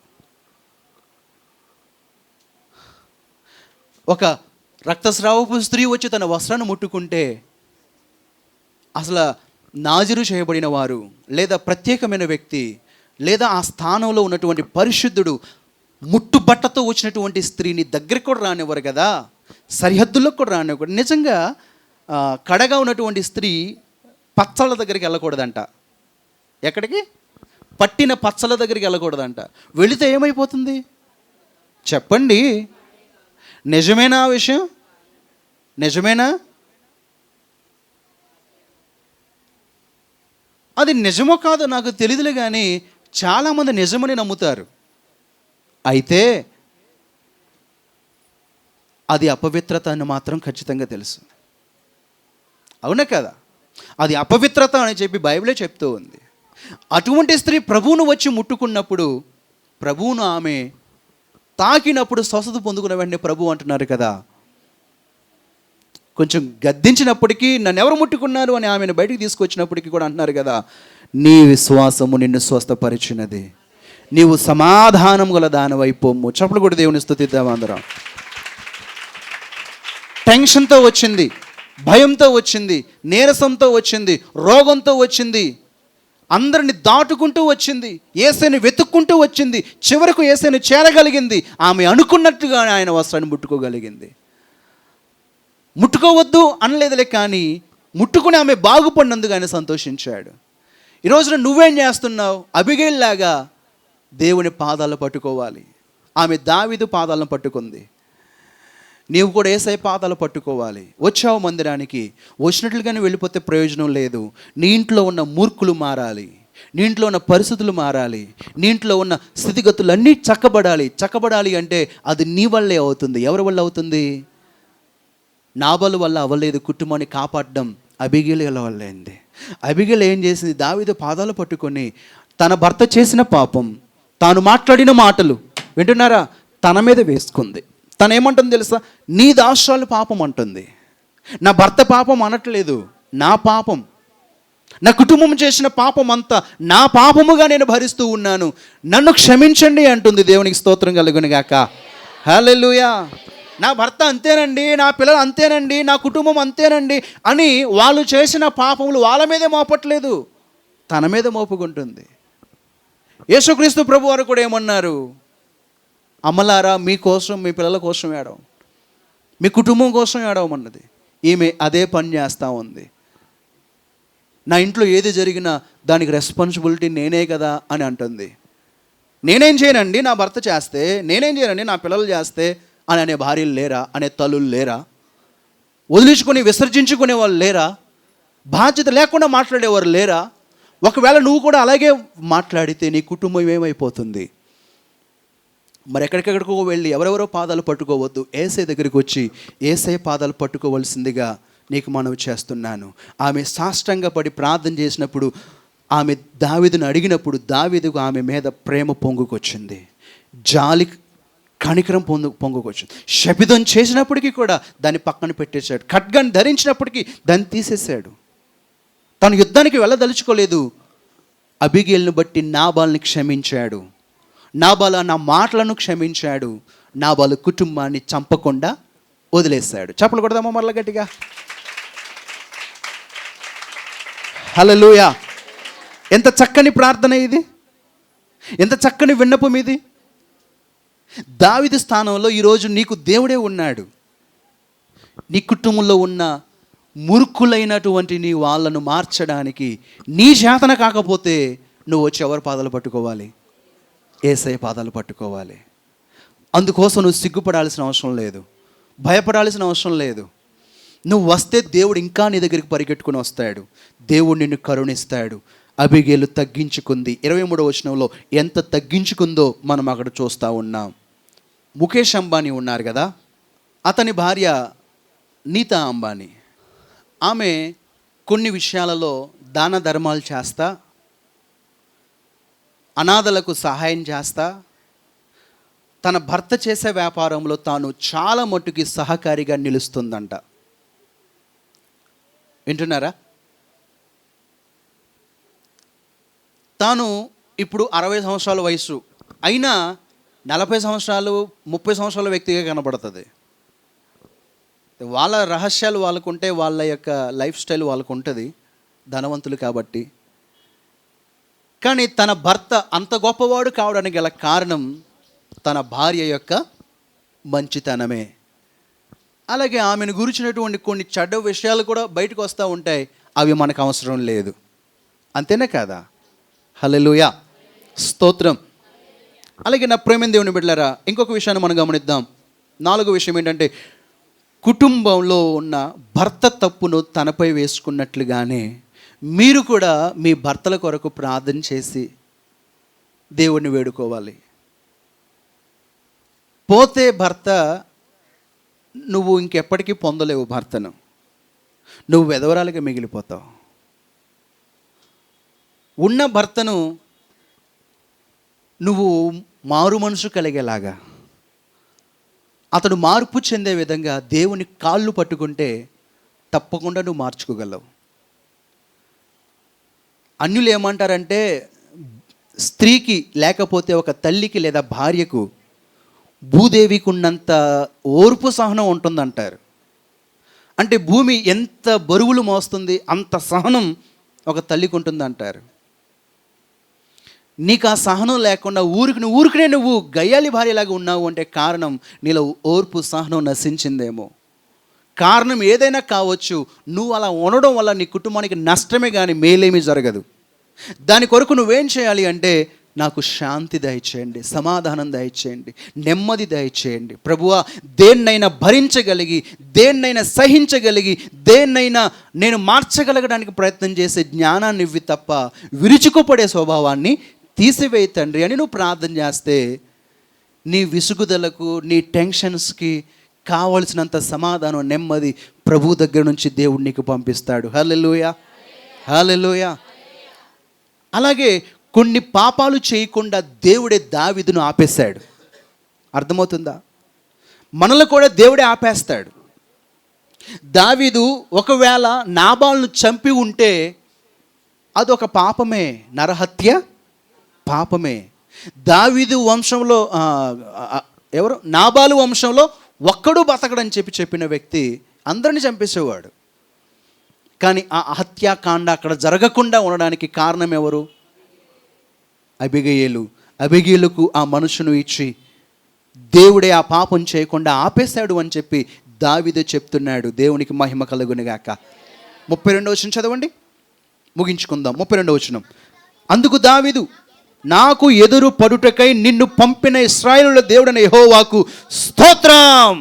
ఒక రక్తస్రావపు స్త్రీ వచ్చి తన వస్త్రాన్ని ముట్టుకుంటే అసలు నాజీరు చేయబడిన వారు, లేదా ప్రత్యేకమైన వ్యక్తి, లేదా ఆ స్థానంలో ఉన్నటువంటి పరిశుద్ధుడు ముట్టుబట్టతో వచ్చినటువంటి స్త్రీని దగ్గరికి కూడా రానివ్వరు కదా, సరిహద్దులకు కూడా రానివ్వరు. నిజంగా కడగా ఉన్నటువంటి స్త్రీ పచ్చళ్ళ దగ్గరికి వెళ్ళకూడదంట. ఎక్కడికి? పట్టిన పచ్చళ్ళ దగ్గరికి వెళ్ళకూడదంట. వెళితే ఏమైపోతుంది చెప్పండి? నిజమేనా ఆ విషయం? నిజమేనా? అది నిజమో కాదో నాకు తెలియదులే, కానీ చాలామంది నిజమని నమ్ముతారు. అయితే అది అపవిత్రత అని మాత్రం ఖచ్చితంగా తెలుసు. అవునా కదా? అది అపవిత్రత అని చెప్పి బైబిలే చెప్తూ ఉంది. అటువంటి స్త్రీ ప్రభువును వచ్చి ముట్టుకున్నప్పుడు, ప్రభువును ఆమె తాకినప్పుడు స్వస్థత పొందుకున్న వెంటనే ప్రభు అంటున్నారు కదా, కొంచెం గద్దించినప్పటికీ నన్ను ఎవరు ముట్టుకున్నారు అని ఆమెను బయటికి తీసుకొచ్చినప్పటికీ కూడా అంటున్నారు కదా, నీ విశ్వాసము నిన్ను స్వస్థపరిచినది, నీవు సమాధానం గల దానివైపోము. చప్పలు కూడా దేవుని స్తుతిద్దాం అందరం. టెన్షన్తో వచ్చింది, భయంతో వచ్చింది, నీరసంతో వచ్చింది, రోగంతో వచ్చింది, అందరిని దాటుకుంటూ వచ్చింది, యేసుని వెతుక్కుంటూ వచ్చింది, చివరకు యేసుని చేరగలిగింది. ఆమె అనుకున్నట్టుగా ఆయన వస్త్రాన్ని ముట్టుకోగలిగింది. ముట్టుకోవద్దు అనలేదులే, కానీ ముట్టుకుని ఆమె బాగుపడినందుకు ఆయన సంతోషించాడు. ఈరోజున నువ్వేం చేస్తున్నావు? అబిగైల్ లాగా దేవుని పాదాలు పట్టుకోవాలి. ఆమె దావీదు పాదాలను పట్టుకుంది. నీవు కూడా యేసయ్య పాదాలు పట్టుకోవాలి. వచ్చావు మందిరానికి, వచ్చినట్లుగానే వెళ్ళిపోతే ప్రయోజనం లేదు. నీ ఇంట్లో ఉన్న మూర్ఖులు మారాలి, నీ ఇంట్లో ఉన్న పరిస్థితులు మారాలి, నీ ఇంట్లో ఉన్న స్థితిగతులు అన్నీ చక్కబడాలి అంటే అది నీ వల్లే అవుతుంది. ఎవరి వల్ల అవుతుంది? నాబలు వల్ల అవ్వలేదు. కుటుంబాన్ని కాపాడడం అబిగైల్ వల్ల అయింది. అబిగైల్ ఏం చేసింది? దావీదు పాదాలు పట్టుకొని తన భర్త చేసిన పాపం, తాను మాట్లాడిన మాటలు వింటున్నారా, తన మీద వేసుకుంది. తను ఏమంటుంది తెలుసా? నీ దాస్యాలు పాపం అంటుంది. నా భర్త పాపం అనట్లేదు, నా పాపం, నా కుటుంబం చేసిన పాపం అంతా నా పాపముగా నేను భరిస్తూ ఉన్నాను, నన్ను క్షమించండి అంటుంది. దేవునికి స్తోత్రం కలుగును గాక. హల్లెలూయా. నా భర్త అంతేనండి, నా పిల్లలు అంతేనండి, నా కుటుంబం అంతేనండి అని వాళ్ళు చేసిన పాపములు వాళ్ళ మీదే మోపట్లేదు, తన మీద మోపుకుంటుంది. యేసుక్రీస్తు ప్రభు వారు కూడా ఏమన్నారు? అమ్మలారా, మీకోసం, మీ పిల్లల కోసం ఏడవం, మీ కుటుంబం కోసం ఏడవమన్నది. ఈమె అదే పని చేస్తూ ఉంది. నా ఇంట్లో ఏది జరిగినా దానికి రెస్పాన్సిబిలిటీ నేనే కదా అని అంటుంది. నేనేం చేయనండి నా భర్త చేస్తే, నేనేం చేయనండి నా పిల్లలు చేస్తే అని అనే భార్యలు లేరా? అనే తల్లులు లేరా? వదిలించుకొని విసర్జించుకునే వాళ్ళు లేరా? బాధ్యత లేకుండా మాట్లాడేవారు లేరా? ఒకవేళ నువ్వు కూడా అలాగే మాట్లాడితే నీ కుటుంబం ఏమైపోతుంది? మరి ఎక్కడికెక్కడికో వెళ్ళి ఎవరెవరో పాదాలు పట్టుకోవద్దు. యేసయ్య దగ్గరికి వచ్చి యేసయ్య పాదాలు పట్టుకోవలసిందిగా నీకు మనవి చేస్తున్నాను. ఆమె సాష్టాంగపడి ప్రార్థన చేసినప్పుడు, ఆమె దావీదును అడిగినప్పుడు దావీదుకు ఆమె మీద ప్రేమ పొంగుకొచ్చింది, జాలి కనికరం పొంగుకొచ్చింది. శపితం చేసినప్పటికీ కూడా దాన్ని పక్కన పెట్టేశాడు. ఖడ్గాన్ని ధరించినప్పటికీ దాన్ని తీసేశాడు. తను యుద్ధానికి వెళ్ళదలుచుకోలేదు. అబిగైల్ను బట్టి నాబాల్ని క్షమించాడు. నాబాలు నా మాటలను క్షమించాడు. నాబాలు కుటుంబాన్ని చంపకుండా వదిలేశాడు. చప్పలు కొడదామా మరలా గట్టిగా? హల్లెలూయా! ఎంత చక్కని ప్రార్థన ఇది, ఎంత చక్కని విన్నపం ఇది. దావీదు స్థానంలో ఈరోజు నీకు దేవుడే ఉన్నాడు. నీ కుటుంబంలో ఉన్న మూర్ఖులైనటువంటి నీ వాళ్ళను మార్చడానికి నీ చేతన కాకపోతే నువ్వు వచ్చి ఎవరి పాదాలు పట్టుకోవాలి? యేసయ్య పాదాలు పట్టుకోవాలి. అందుకోసం నువ్వు సిగ్గుపడాల్సిన అవసరం లేదు, భయపడాల్సిన అవసరం లేదు. నువ్వు వస్తే దేవుడు ఇంకా నీ దగ్గరికి పరిగెట్టుకుని వస్తాడు. దేవుడు నిన్ను కరుణిస్తాడు. అబిగేలు తగ్గించుకుంది. 23వ వచనంలో ఎంత తగ్గించుకుందో మనం అక్కడ చూస్తూ ఉన్నాం. ముఖేష్ అంబానీ ఉన్నారు కదా, అతని భార్య నీతా అంబానీ. ఆమె కొన్ని విషయాలలో దాన ధర్మాలు చేస్తా, అనాథలకు సహాయం చేస్తా, తన భర్త చేసే వ్యాపారంలో తాను చాలా మట్టుకి సహకారిగా నిలుస్తుందంట. వింటున్నారా? తాను ఇప్పుడు 60 సంవత్సరాల వయసు అయినా 40 సంవత్సరాలు 30 సంవత్సరాల వ్యక్తిగా కనబడుతుంది. వాళ్ళ రహస్యాలు వాళ్ళకుంటే, వాళ్ళ యొక్క లైఫ్ స్టైల్ వాళ్ళకు ఉంటుంది, ధనవంతులు కాబట్టి. కానీ తన భర్త అంత గొప్పవాడు కావడానికి గల కారణం తన భార్య యొక్క మంచితనమే. అలాగే ఆమెను గురించినటువంటి కొన్ని చెడ్డ విషయాలు కూడా బయటకు వస్తూ ఉంటాయి. అవి మనకు అవసరం లేదు. అంతేనే కాదా? హల్లెలూయా, స్తోత్రం. అలాగే నా ప్రేమ దేవుని బిడ్డలారా, ఇంకొక విషయాన్ని మనం గమనిద్దాం. 4వ విషయం ఏంటంటే, కుటుంబంలో ఉన్న భర్త తప్పును తనపై వేసుకున్నట్లుగానే మీరు కూడా మీ భర్తల కొరకు ప్రార్థన చేసి దేవుణ్ణి వేడుకోవాలి. పోతే భర్త నువ్వు ఇంకెప్పటికీ పొందలేవు. భర్తను నువ్వు వెధవరాలుగా మిగిలిపోతావు. ఉన్న భర్తను నువ్వు మారు మనసు కలిగేలాగా, అతడు మార్పు చెందే విధంగా దేవుని కాళ్ళు పట్టుకుంటే తప్పకుండా నువ్వు మార్చుకోగలవు. అన్యులు ఏమంటారంటే, స్త్రీకి లేకపోతే ఒక తల్లికి లేదా భార్యకు భూదేవికి ఉన్నంత ఓర్పు సహనం ఉంటుందంటారు. అంటే భూమి ఎంత బరువులు మోస్తుంది అంత సహనం ఒక తల్లికి ఉంటుందంటారు. నీకు ఆ సహనం లేకుండా ఊరికనే నువ్వు గయ్యాలి భార్యలాగా ఉన్నావు అంటే కారణం నీలో ఓర్పు సహనం నశించిందేమో. కారణం ఏదైనా కావచ్చు. నువ్వు అలా ఉండడం వల్ల నీ కుటుంబానికి నష్టమే కానీ మేలేమీ జరగదు. దాని కొరకు నువ్వేం చేయాలి అంటే, నాకు శాంతి దయచేయండి, సమాధానం దయచేయండి, నెమ్మది దయచేయండి ప్రభువా. దేన్నైనా భరించగలిగి, దేన్నైనా సహించగలిగి, దేన్నైనా నేను మార్చగలగడానికి ప్రయత్నం చేసే జ్ఞానాన్ని ఇవ్వి తప్ప విరుచుకుపడే స్వభావాన్ని తీసివేయి తండ్రి అని నువ్వు ప్రార్థన చేస్తే, నీ విసుగుదలకు, నీ టెన్షన్స్కి కావలసినంత సమాధానం, నెమ్మది ప్రభు దగ్గర నుంచి దేవుడు నీకు పంపిస్తాడు. హల్లెలూయా, హల్లెలూయా. అలాగే కొన్ని పాపాలు చేయకుండా దేవుడే దావీదును ఆపేశాడు. అర్థమవుతుందా? మనల్ని కూడా దేవుడే ఆపేస్తాడు. దావీదు ఒకవేళ నాబాలును చంపి ఉంటే అదొక పాపమే, నరహత్య పాపమే. దావీదు వంశంలో ఎవరు, నాబాలు వంశంలో ఒక్కడు బతకడని చెప్పిన వ్యక్తి అందరిని చంపేసేవాడు. కానీ ఆ హత్యాకాండ అక్కడ జరగకుండా ఉండడానికి కారణం ఎవరు? అబిగయేలు. అబిగయేలుకు ఆ మనుషును ఇచ్చి దేవుడే ఆ పాపం చేయకుండా ఆపేశాడు అని చెప్పి దావీదు చెప్తున్నాడు. దేవునికి మహిమ కలుగునుగాక. 32వ వచనం చదవండి, ముగించుకుందాం. 32వ వచనం. అందుకు దావీదు, నాకు ఎదురు పడుటకై నిన్ను పంపిన ఇశ్రాయేలుల దేవుడైన యెహోవాకు స్తోత్రం,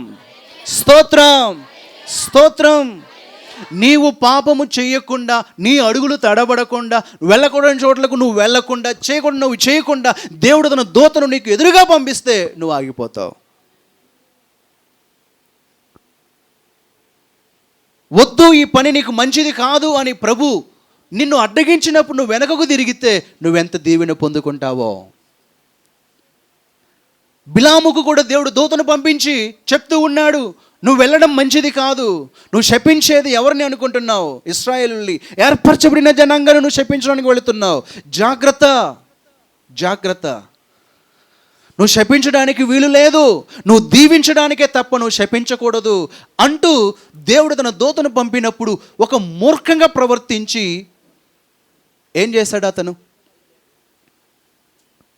స్తోత్రం, స్తోత్రం. నీవు పాపము చేయకుండా, నీ అడుగులు తడబడకుండా, వెళ్ళకూడని చోట్లకు నువ్వు వెళ్ళకుండా, నువ్వు చేయకుండా దేవుడు తన దూతను నీకు ఎదురుగా పంపిస్తే నువ్వు ఆగిపోతావు. వద్దు, ఈ పని నీకు మంచిది కాదు అని ప్రభు నిన్ను అడ్డగించినప్పుడు నువ్వు వెనకకు తిరిగితే నువ్వెంత దీవెన పొందుకుంటావో. బిలాముకు కూడా దేవుడు దూతను పంపించి చెప్తూ ఉన్నాడు, నువ్వు వెళ్ళడం మంచిది కాదు, నువ్వు శపించేది ఎవరిని అనుకుంటున్నావు? ఇశ్రాయేలుని, ఏర్పరచబడిన జనాంగాన్ని నువ్వు శపించడానికి వెళుతున్నావు. జాగ్రత్త, జాగ్రత్త. నువ్వు శపించడానికి వీలు లేదు, నువ్వు దీవించడానికే తప్ప నువ్వు శపించకూడదు అంటూ దేవుడు తన దూతను పంపినప్పుడు ఒక మూర్ఖంగా ప్రవర్తించి ఏం చేశాడు అతను?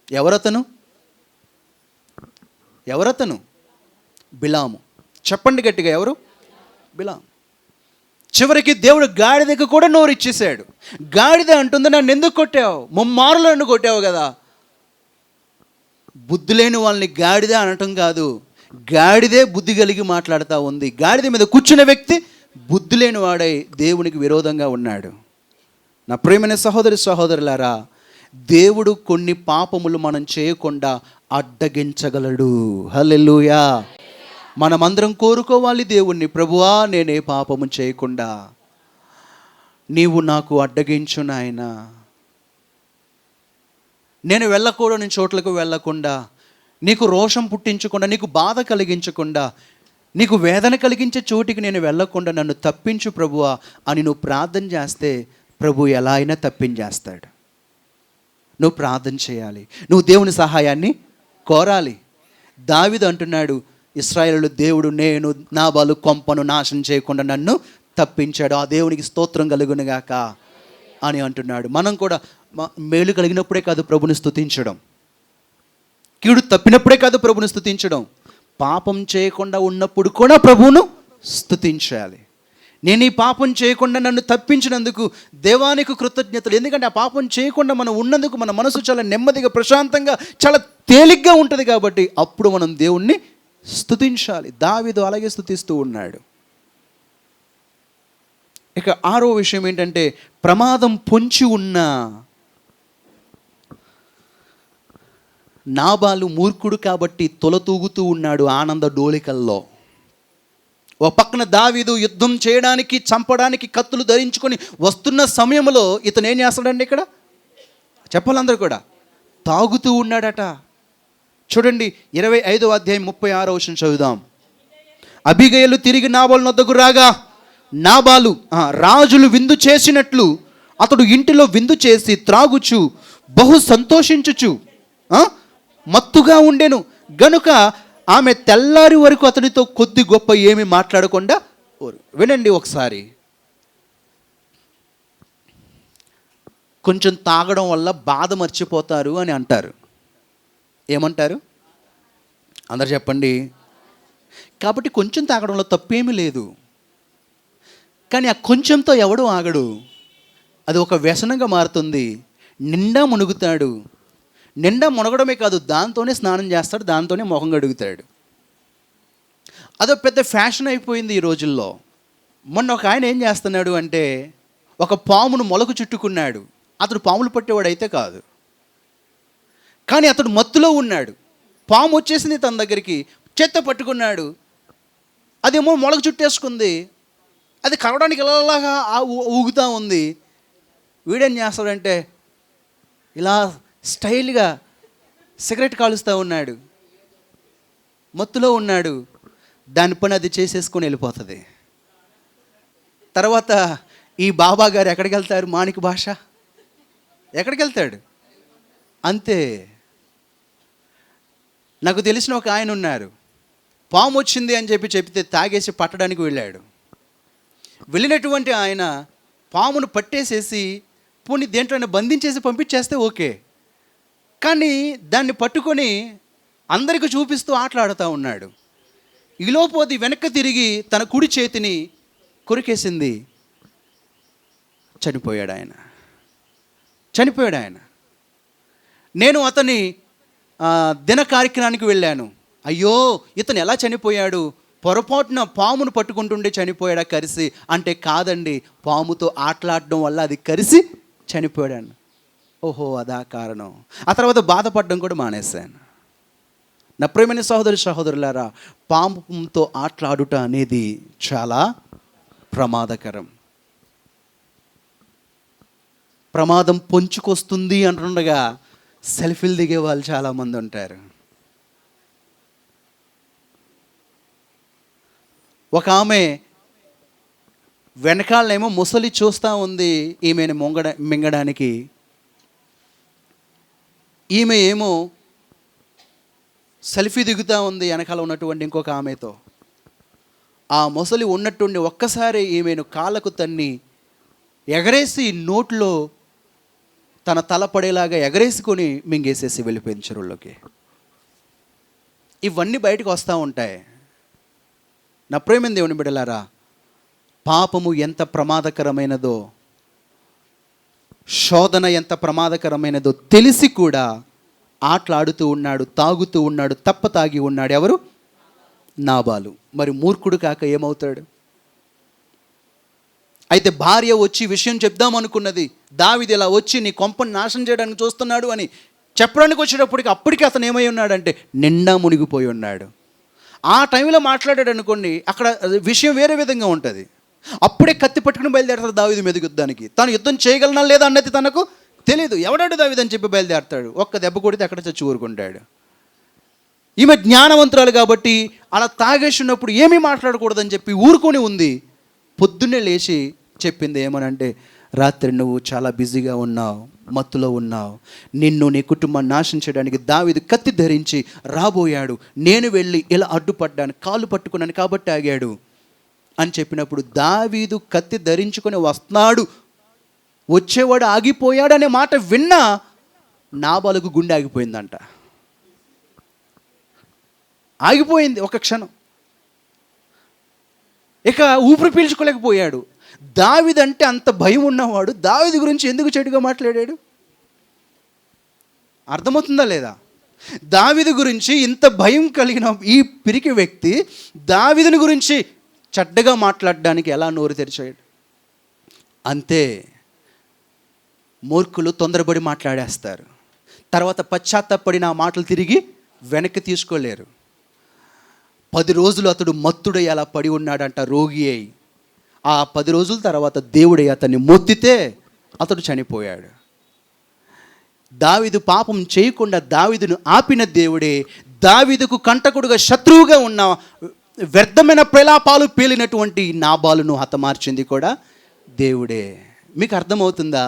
ఎవరతను? బిలాము. చెప్పండి గట్టిగా, ఎవరు? బిలాము. చివరికి దేవుడు గాడిదకు కూడా నోరు ఇచ్చేసాడు. గాడిద అంటుంది, నన్ను ఎందుకు కొట్టావు? ముమ్మారులు నన్ను కొట్టావు కదా. బుద్ధి లేని వాళ్ళని గాడిద అనటం కాదు, గాడిదే బుద్ధి కలిగి మాట్లాడుతూ ఉంది. గాడిద మీద కూర్చున్న వ్యక్తి బుద్ధి లేని వాడై దేవునికి విరోధంగా ఉన్నాడు. నా ప్రియమైన సహోదరులారా, దేవుడు కొన్ని పాపములు మనం చేయకుండా అడ్డగించగలడు. హల్లెలూయా. మనమందరం కోరుకోవాలి దేవుణ్ణి, ప్రభువా నేనే పాపము చేయకుండా నీవు నాకు అడ్డగించు నాయనా. నేను వెళ్ళకూడని చోట్లకు వెళ్ళకుండా, నీకు రోషం పుట్టించకుండా, నీకు బాధ కలిగించకుండా, నీకు వేదన కలిగించే చోటికి నేను వెళ్ళకుండా నన్ను తప్పించు ప్రభువా అని నువ్వు ప్రార్థన చేస్తే ప్రభు ఎలా అయినా తప్పించేస్తాడు. నువ్వు ప్రార్థన చేయాలి, నువ్వు దేవుని సహాయాన్ని కోరాలి. దావీదు అంటున్నాడు, ఇశ్రాయేలు దేవుడు నేను నాబాలు కొంపను నాశనం చేయకుండా నన్ను తప్పించాడు, ఆ దేవునికి స్తోత్రం కలుగునుగాక అని అంటున్నాడు. మనం కూడా మేలు కలిగినప్పుడే కాదు ప్రభుని స్తుతించడం, కీడు తప్పినప్పుడే కాదు ప్రభుని స్తుతించడం, పాపం చేయకుండా ఉన్నప్పుడు కూడా ప్రభువును స్తుతించాలి. నేను ఈ పాపం చేయకుండా నన్ను తప్పించినందుకు దేవానికి కృతజ్ఞతలు. ఎందుకంటే ఆ పాపం చేయకుండా మనం ఉన్నందుకు మన మనసు చాలా నెమ్మదిగా, ప్రశాంతంగా, చాలా తేలిగ్గా ఉంటుంది. కాబట్టి అప్పుడు మనం దేవుణ్ణి స్తుతించాలి. దావీదు అలాగే స్తుతిస్తూ ఉన్నాడు. ఇక 6వ విషయం ఏంటంటే, ప్రమాదం పొంచి ఉన్న నాబాలు మూర్ఖుడు కాబట్టి తొలతూగుతూ ఉన్నాడు ఆనంద డోలికల్లో. ఒక పక్కన దావీదు యుద్ధం చేయడానికి, చంపడానికి కత్తులు ధరించుకొని వస్తున్న సమయంలో ఇతను ఏం చేస్తాడండి? ఇక్కడ చెప్పాలందరూ కూడా తాగుతూ ఉన్నాడట. చూడండి 25వ అధ్యాయం 36వ వచనం చదువుదాం. అబీగయలు తిరిగి నాబాలు నొద్దకు రాగా, నాబాలు రాజులు విందు చేసినట్లు అతడు ఇంటిలో విందు చేసి త్రాగుచు బహు సంతోషించుచు మత్తుగా ఉండెను గనుక ఆమె తెల్లారి వరకు అతనితో కొద్ది గొప్ప ఏమి మాట్లాడకుండా. వినండి ఒకసారి, కొంచెం తాగడం వల్ల బాధ మర్చిపోతారు అని అంటారు. ఏమంటారు? అందరు చెప్పండి. కాబట్టి కొంచెం తాగడంలో తప్పేమీ లేదు. కానీ ఆ కొంచెంతో ఎవడు ఆగడు, అది ఒక వ్యసనంగా మారుతుంది. నిండా మునుగుతాడు. నిండా మునగడమే కాదు, దాంతోనే స్నానం చేస్తాడు, దాంతోనే మొహం కడుగుతాడు. అదో పెద్ద ఫ్యాషన్ అయిపోయింది ఈ రోజుల్లో. మొన్న ఒక ఆయన ఏం చేస్తున్నాడు అంటే, ఒక పామును మొలకు చుట్టుకున్నాడు. అతడు పాములు పట్టేవాడు అయితే కాదు, కానీ అతడు మత్తులో ఉన్నాడు. పాము వచ్చేసింది తన దగ్గరికి, చెత్త పట్టుకున్నాడు. అదేమో మొలకు చుట్టేసుకుంది, అది కరవడానికి ఇలాగా ఊగుతూ ఉంది. వీడేం చేస్తాడంటే ఇలా స్టైల్గా సిగరెట్ కాలుస్తూ ఉన్నాడు, మత్తులో ఉన్నాడు. దాని పని అది చేసేసుకొని వెళ్ళిపోతుంది. తర్వాత ఈ బాబా గారు ఎక్కడికి వెళ్తారు? మాణిక భాష ఎక్కడికి వెళ్తాడు? అంతే. నాకు తెలిసిన ఒక ఆయన ఉన్నారు, పాము వచ్చింది అని చెప్తే తాగేసి పట్టడానికి వెళ్ళాడు. వెళ్ళినటువంటి ఆయన పామును పట్టేసేసి పోనీ దేంట్లోనే బంధించేసి పంపించేస్తే ఓకే, కానీ దాన్ని పట్టుకొని అందరికీ చూపిస్తూ ఆటలాడుతూ ఉన్నాడు. ఈలోపు అది వెనక్కి తిరిగి తన కుడి చేతిని కొరికేసింది. చనిపోయాడు ఆయన. నేను అతని దిన కార్యక్రమానికి వెళ్ళాను. అయ్యో ఇతను ఎలా చనిపోయాడు? పొరపాటున పామును పట్టుకుంటుండే చనిపోయాడా కరిసి అంటే? కాదండి, పాముతో ఆటలాడడం వల్ల అది కరిసి చనిపోయాడు. ఓహో అదా కారణం. ఆ తర్వాత బాధపడడం కూడా మానేశాను. నా ప్రియమైన సహోదరులారా, పాముతో ఆటలాడుట అనేది చాలా ప్రమాదకరం. ప్రమాదం పొంచుకొస్తుంది అంటుండగా సెల్ఫీలు దిగే వాళ్ళు చాలామంది ఉంటారు. ఒక ఆమె వెనకాలనేమో ముసలి చూస్తూ ఉంది ఈమెను మింగడానికి. ఈమె ఏమో సెల్ఫీ దిగుతూ ఉంది వెనకాల ఉన్నటువంటి ఇంకొక ఆమెతో. ఆ మొసలి ఉన్నట్టుండి ఒక్కసారి ఈమెను కాళ్ళకు తన్ని ఎగరేసి నోట్లో తన తల పడేలాగా ఎగరేసుకొని మింగేసేసి వెళ్ళిపోయింది చెరువులోకి. ఇవన్నీ బయటకు వస్తూ ఉంటాయి. నా ప్రేమ దేవుని బిడ్డలారా, పాపము ఎంత ప్రమాదకరమైనదో, శోధన ఎంత ప్రమాదకరమైనదో తెలిసి కూడా ఆటలాడుతూ ఉన్నాడు, తాగుతూ ఉన్నాడు, తాగి ఉన్నాడు. ఎవరు? నాబాలు. మరి మూర్ఖుడు కాక ఏమవుతాడు? అయితే భార్య వచ్చి విషయం చెప్దామనుకున్నది. దావీదు ఇలా వచ్చి నీ కొంపను నాశనం చేయడానికి చూస్తున్నాడు అని చెప్పడానికి వచ్చేటప్పటికి అప్పటికి అతను ఏమై ఉన్నాడంటే నిండా మునిగిపోయి ఉన్నాడు. ఆ టైంలో మాట్లాడాడు అనుకోండి, అక్కడ విషయం వేరే విధంగా ఉంటుంది. అప్పుడే కత్తి పట్టుకుని బయలుదేరతాడు దావీదు మీద యుద్ధానికి. తాను యుద్ధం చేయగలనా లేదా అన్నది తనకు తెలియదు. ఎవడాడు దావీదు అని చెప్పి బయలుదేరతాడు. ఒక్క దెబ్బ కొడితే అక్కడ చచ్చి ఊరుకుంటాడు. ఈమె జ్ఞానవంతురాలు కాబట్టి అలా తాగేసి ఉన్నప్పుడు ఏమీ మాట్లాడకూడదని చెప్పి ఊరుకొని ఉంది. పొద్దున్నే లేచి చెప్పింది ఏమనంటే, రాత్రి నువ్వు చాలా బిజీగా ఉన్నావు, మత్తులో ఉన్నావు, నిన్ను నీ కుటుంబాన్ని నాశనం చేయడానికి దావీదు కత్తి ధరించి రాబోయాడు, నేను వెళ్ళి ఇలా అడ్డుపడ్డాను, కాళ్ళు పట్టుకున్నాను కాబట్టి ఆగాడు అని చెప్పినప్పుడు, దావీదు కత్తి ధరించుకొని వస్తున్నాడు, వచ్చేవాడు ఆగిపోయాడు అనే మాట విన్నా నాబాలుకు గుండె ఆగిపోయిందంట. ఆగిపోయింది ఒక క్షణం. ఇక ఊపిరి పీల్చుకోలేకపోయాడు. దావీదు అంటే అంత భయం ఉన్నవాడు దావీదు గురించి ఎందుకు చెడుగా మాట్లాడాడు? అర్థమవుతుందా లేదా? దావీదు గురించి ఇంత భయం కలిగిన ఈ పిరికి వ్యక్తి దావీదుని గురించి చెడ్డగా మాట్లాడడానికి ఎలా నోరు తెరిచాడు? అంతే, మూర్ఖులు తొందరపడి మాట్లాడేస్తారు. తర్వాత పశ్చాత్తాపడిన ఆ మాటలు తిరిగి వెనక్కి తీసుకోలేరు. 10 రోజులు అతడు మత్తుడై అలా పడి ఉన్నాడంట, రోగి అయి. ఆ 10 రోజుల తర్వాత దేవుడే అతన్ని మొత్తితే అతడు చనిపోయాడు. దావీదు పాపం చేయకుండా దావీదును ఆపిన దేవుడే దావీదుకు కంటకుడుగా శత్రువుగా ఉన్న వ్యర్థమైన ప్రలాపాలు పేలినటువంటి నాబాలును హతమార్చింది కూడా దేవుడే. మీకు అర్థమవుతుందా?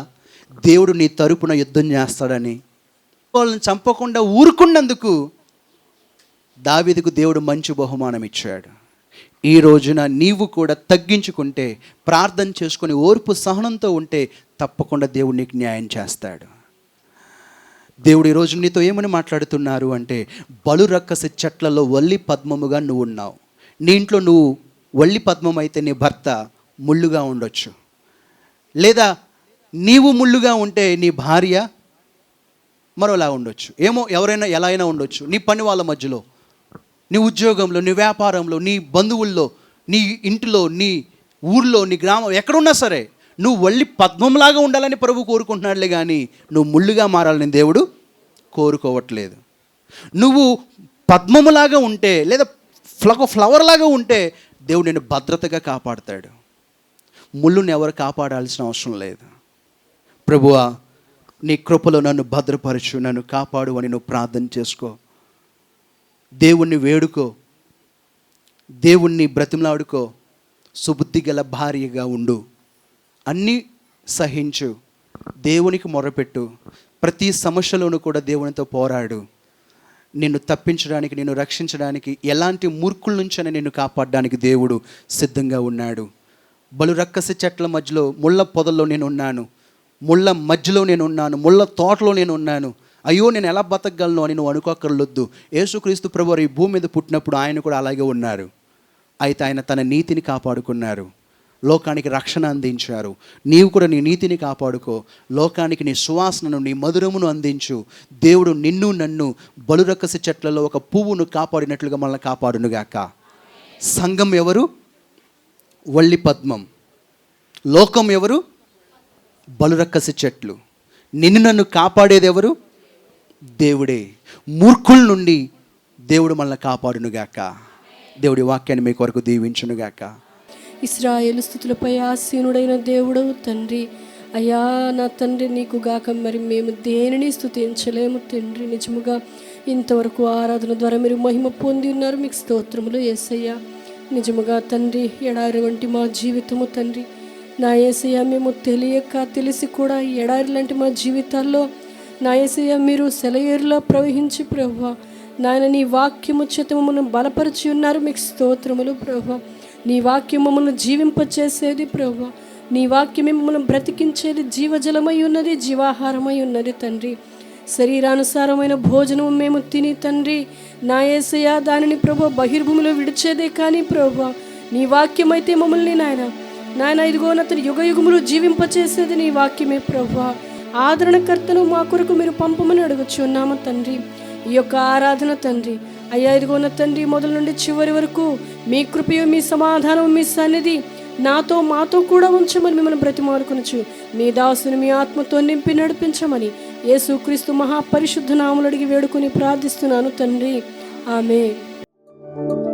దేవుడు నీ తరపున యుద్ధం చేస్తాడని. వాళ్ళని చంపకుండా ఊరుకున్నందుకు దావీదుకు దేవుడు మంచి బహుమానం ఇచ్చాడు. ఈ రోజున నీవు కూడా తగ్గించుకుంటే, ప్రార్థన చేసుకొని ఓర్పు సహనంతో ఉంటే తప్పకుండా దేవుడు నీకు న్యాయం చేస్తాడు. దేవుడు ఈరోజు నీతో ఏమని మాట్లాడుతున్నారు అంటే, బలు రక్కస చెట్లలో వల్లి పద్మముగా నువ్వు ఉన్నావు. నీ ఇంట్లో నువ్వు వల్లి పద్మం అయితే నీ భర్త ముళ్ళుగా ఉండొచ్చు, లేదా నీవు ముళ్ళుగా ఉంటే నీ భార్య మరోలా ఉండొచ్చు, ఏమో ఎవరైనా ఎలా అయినా ఉండొచ్చు. నీ పని వాళ్ళ మధ్యలో, నీ ఉద్యోగంలో, నీ వ్యాపారంలో, నీ బంధువుల్లో, నీ ఇంటిలో, నీ ఊర్లో, నీ గ్రామం, ఎక్కడున్నా సరే నువ్వు వల్లి పద్మంలాగా ఉండాలని ప్రభు కోరుకుంటున్నాడులే కానీ నువ్వు ముళ్ళుగా మారాలని దేవుడు కోరుకోవట్లేదు. నువ్వు పద్మములాగా ఉంటే, లేదా ఫ్లవర్ లాగా ఉంటే దేవుడు నిన్ను భద్రతగా కాపాడుతాడు. ముళ్ళుని ఎవరు కాపాడాల్సిన అవసరం లేదు. ప్రభువా, నీ కృపలో నన్ను భద్రపరచు, నన్ను కాపాడు అని నువ్వు ప్రార్థన చేసుకో. దేవుణ్ణి వేడుకో, దేవుణ్ణి బ్రతిమలాడుకో. సుబుద్ధి గల భార్యగా ఉండు, అన్నీ సహించు, దేవునికి మొరపెట్టు. ప్రతి సమస్యలోనూ కూడా దేవునితో పోరాడు. నిన్ను తప్పించడానికి, నిన్ను రక్షించడానికి, ఎలాంటి మూర్ఖుల నుంచైనా నిన్ను కాపాడడానికి దేవుడు సిద్ధంగా ఉన్నాడు. బలు రక్కసి చెట్ల మధ్యలో, ముళ్ళ పొదల్లో నేను ఉన్నాను, ముళ్ళ మధ్యలో నేను ఉన్నాను, ముళ్ళ తోటలో నేను ఉన్నాను, అయ్యో నేను ఎలా బతకగలను అని నువ్వు అనుకోకర్లొద్దు. యేసుక్రీస్తు ప్రభువారు ఈ భూమి మీద పుట్టినప్పుడు ఆయన కూడా అలాగే ఉన్నారు. అయితే ఆయన తన నీతిని కాపాడుకున్నారు, లోకానికి రక్షణ అందించారు. నీవు కూడా నీ నీతిని కాపాడుకో, లోకానికి నీ సువాసనను, నీ మధురమును అందించు. దేవుడు నిన్ను నన్ను బలురక్కసి చెట్లలో ఒక పువ్వును కాపాడినట్లుగా మనల్ని కాపాడునుగాక. సంఘం ఎవరు? వల్లి పద్మం. లోకం ఎవరు? బలురక్కసి చెట్లు. నిన్ను నన్ను కాపాడేది ఎవరు? దేవుడే. మూర్ఖుల నుండి దేవుడు మనల్ని కాపాడునుగాక. దేవుడి వాక్యాన్ని మీ కొరకు దీవించునుగాక. ఇశ్రాయేలు స్తుతులపై ఆసీనుడైన దేవుడవు తండ్రి, అయ్యా నా తండ్రి, నీకు గాక మరి మేము దేనిని స్తుతించలేము తండ్రి. నిజముగా ఇంతవరకు ఆరాధన ద్వారా మీరు మహిమ పొంది ఉన్నారు, మీకు స్తోత్రములు యేసయ్యా. నిజముగా తండ్రి, ఎడారి వంటి మా జీవితము తండ్రి, నా యేసయ్య, మేము తెలియక తెలిసి కూడా ఎడారి లాంటి మా జీవితాల్లో నా యేసయ్య మీరు సెలయేరులా ప్రవహించి ప్రభువా నాయన నీ వాక్యము చేత మమ్మల్ని బలపరిచి ఉన్నారు. మీకు స్తోత్రములు ప్రభా. నీ వాక్యం మమ్మల్ని జీవింపచేసేది ప్రభా. నీ వాక్యమే మమ్మల్ని బ్రతికించేది, జీవజలమై ఉన్నది, జీవాహారమై ఉన్నది తండ్రి. శరీరానుసారమైన భోజనం మేము తిని తండ్రి నా యేసయ్య దానిని ప్రభా బహిర్భూమిలో విడిచేదే కానీ ప్రభా నీ వాక్యమైతే మమ్మల్ని నాయన ఇదిగో అతను యుగ యుగములు జీవింపచేసేది నీ వాక్యమే ప్రభా. ఆదరణకర్తను మా కొరకు మీరు పంపమని అడుగుచున్నాము తండ్రి. ఈ యొక్క ఆరాధన తండ్రి అయ్యా ఇదిగోన తండ్రి మొదలు నుండి చివరి వరకు మీ కృపయు మీ సమాధానం మీ సన్నిధి మాతో కూడా ఉంచమని మిమ్మల్ని బ్రతిమాలుకొనొచ్చు. మీ దాసుని మీ ఆత్మతో నింపి నడిపించమని యేసుక్రీస్తు మహాపరిశుద్ధ నామములో అడిగి వేడుకొని ప్రార్థిస్తున్నాను తండ్రి. ఆమేన్.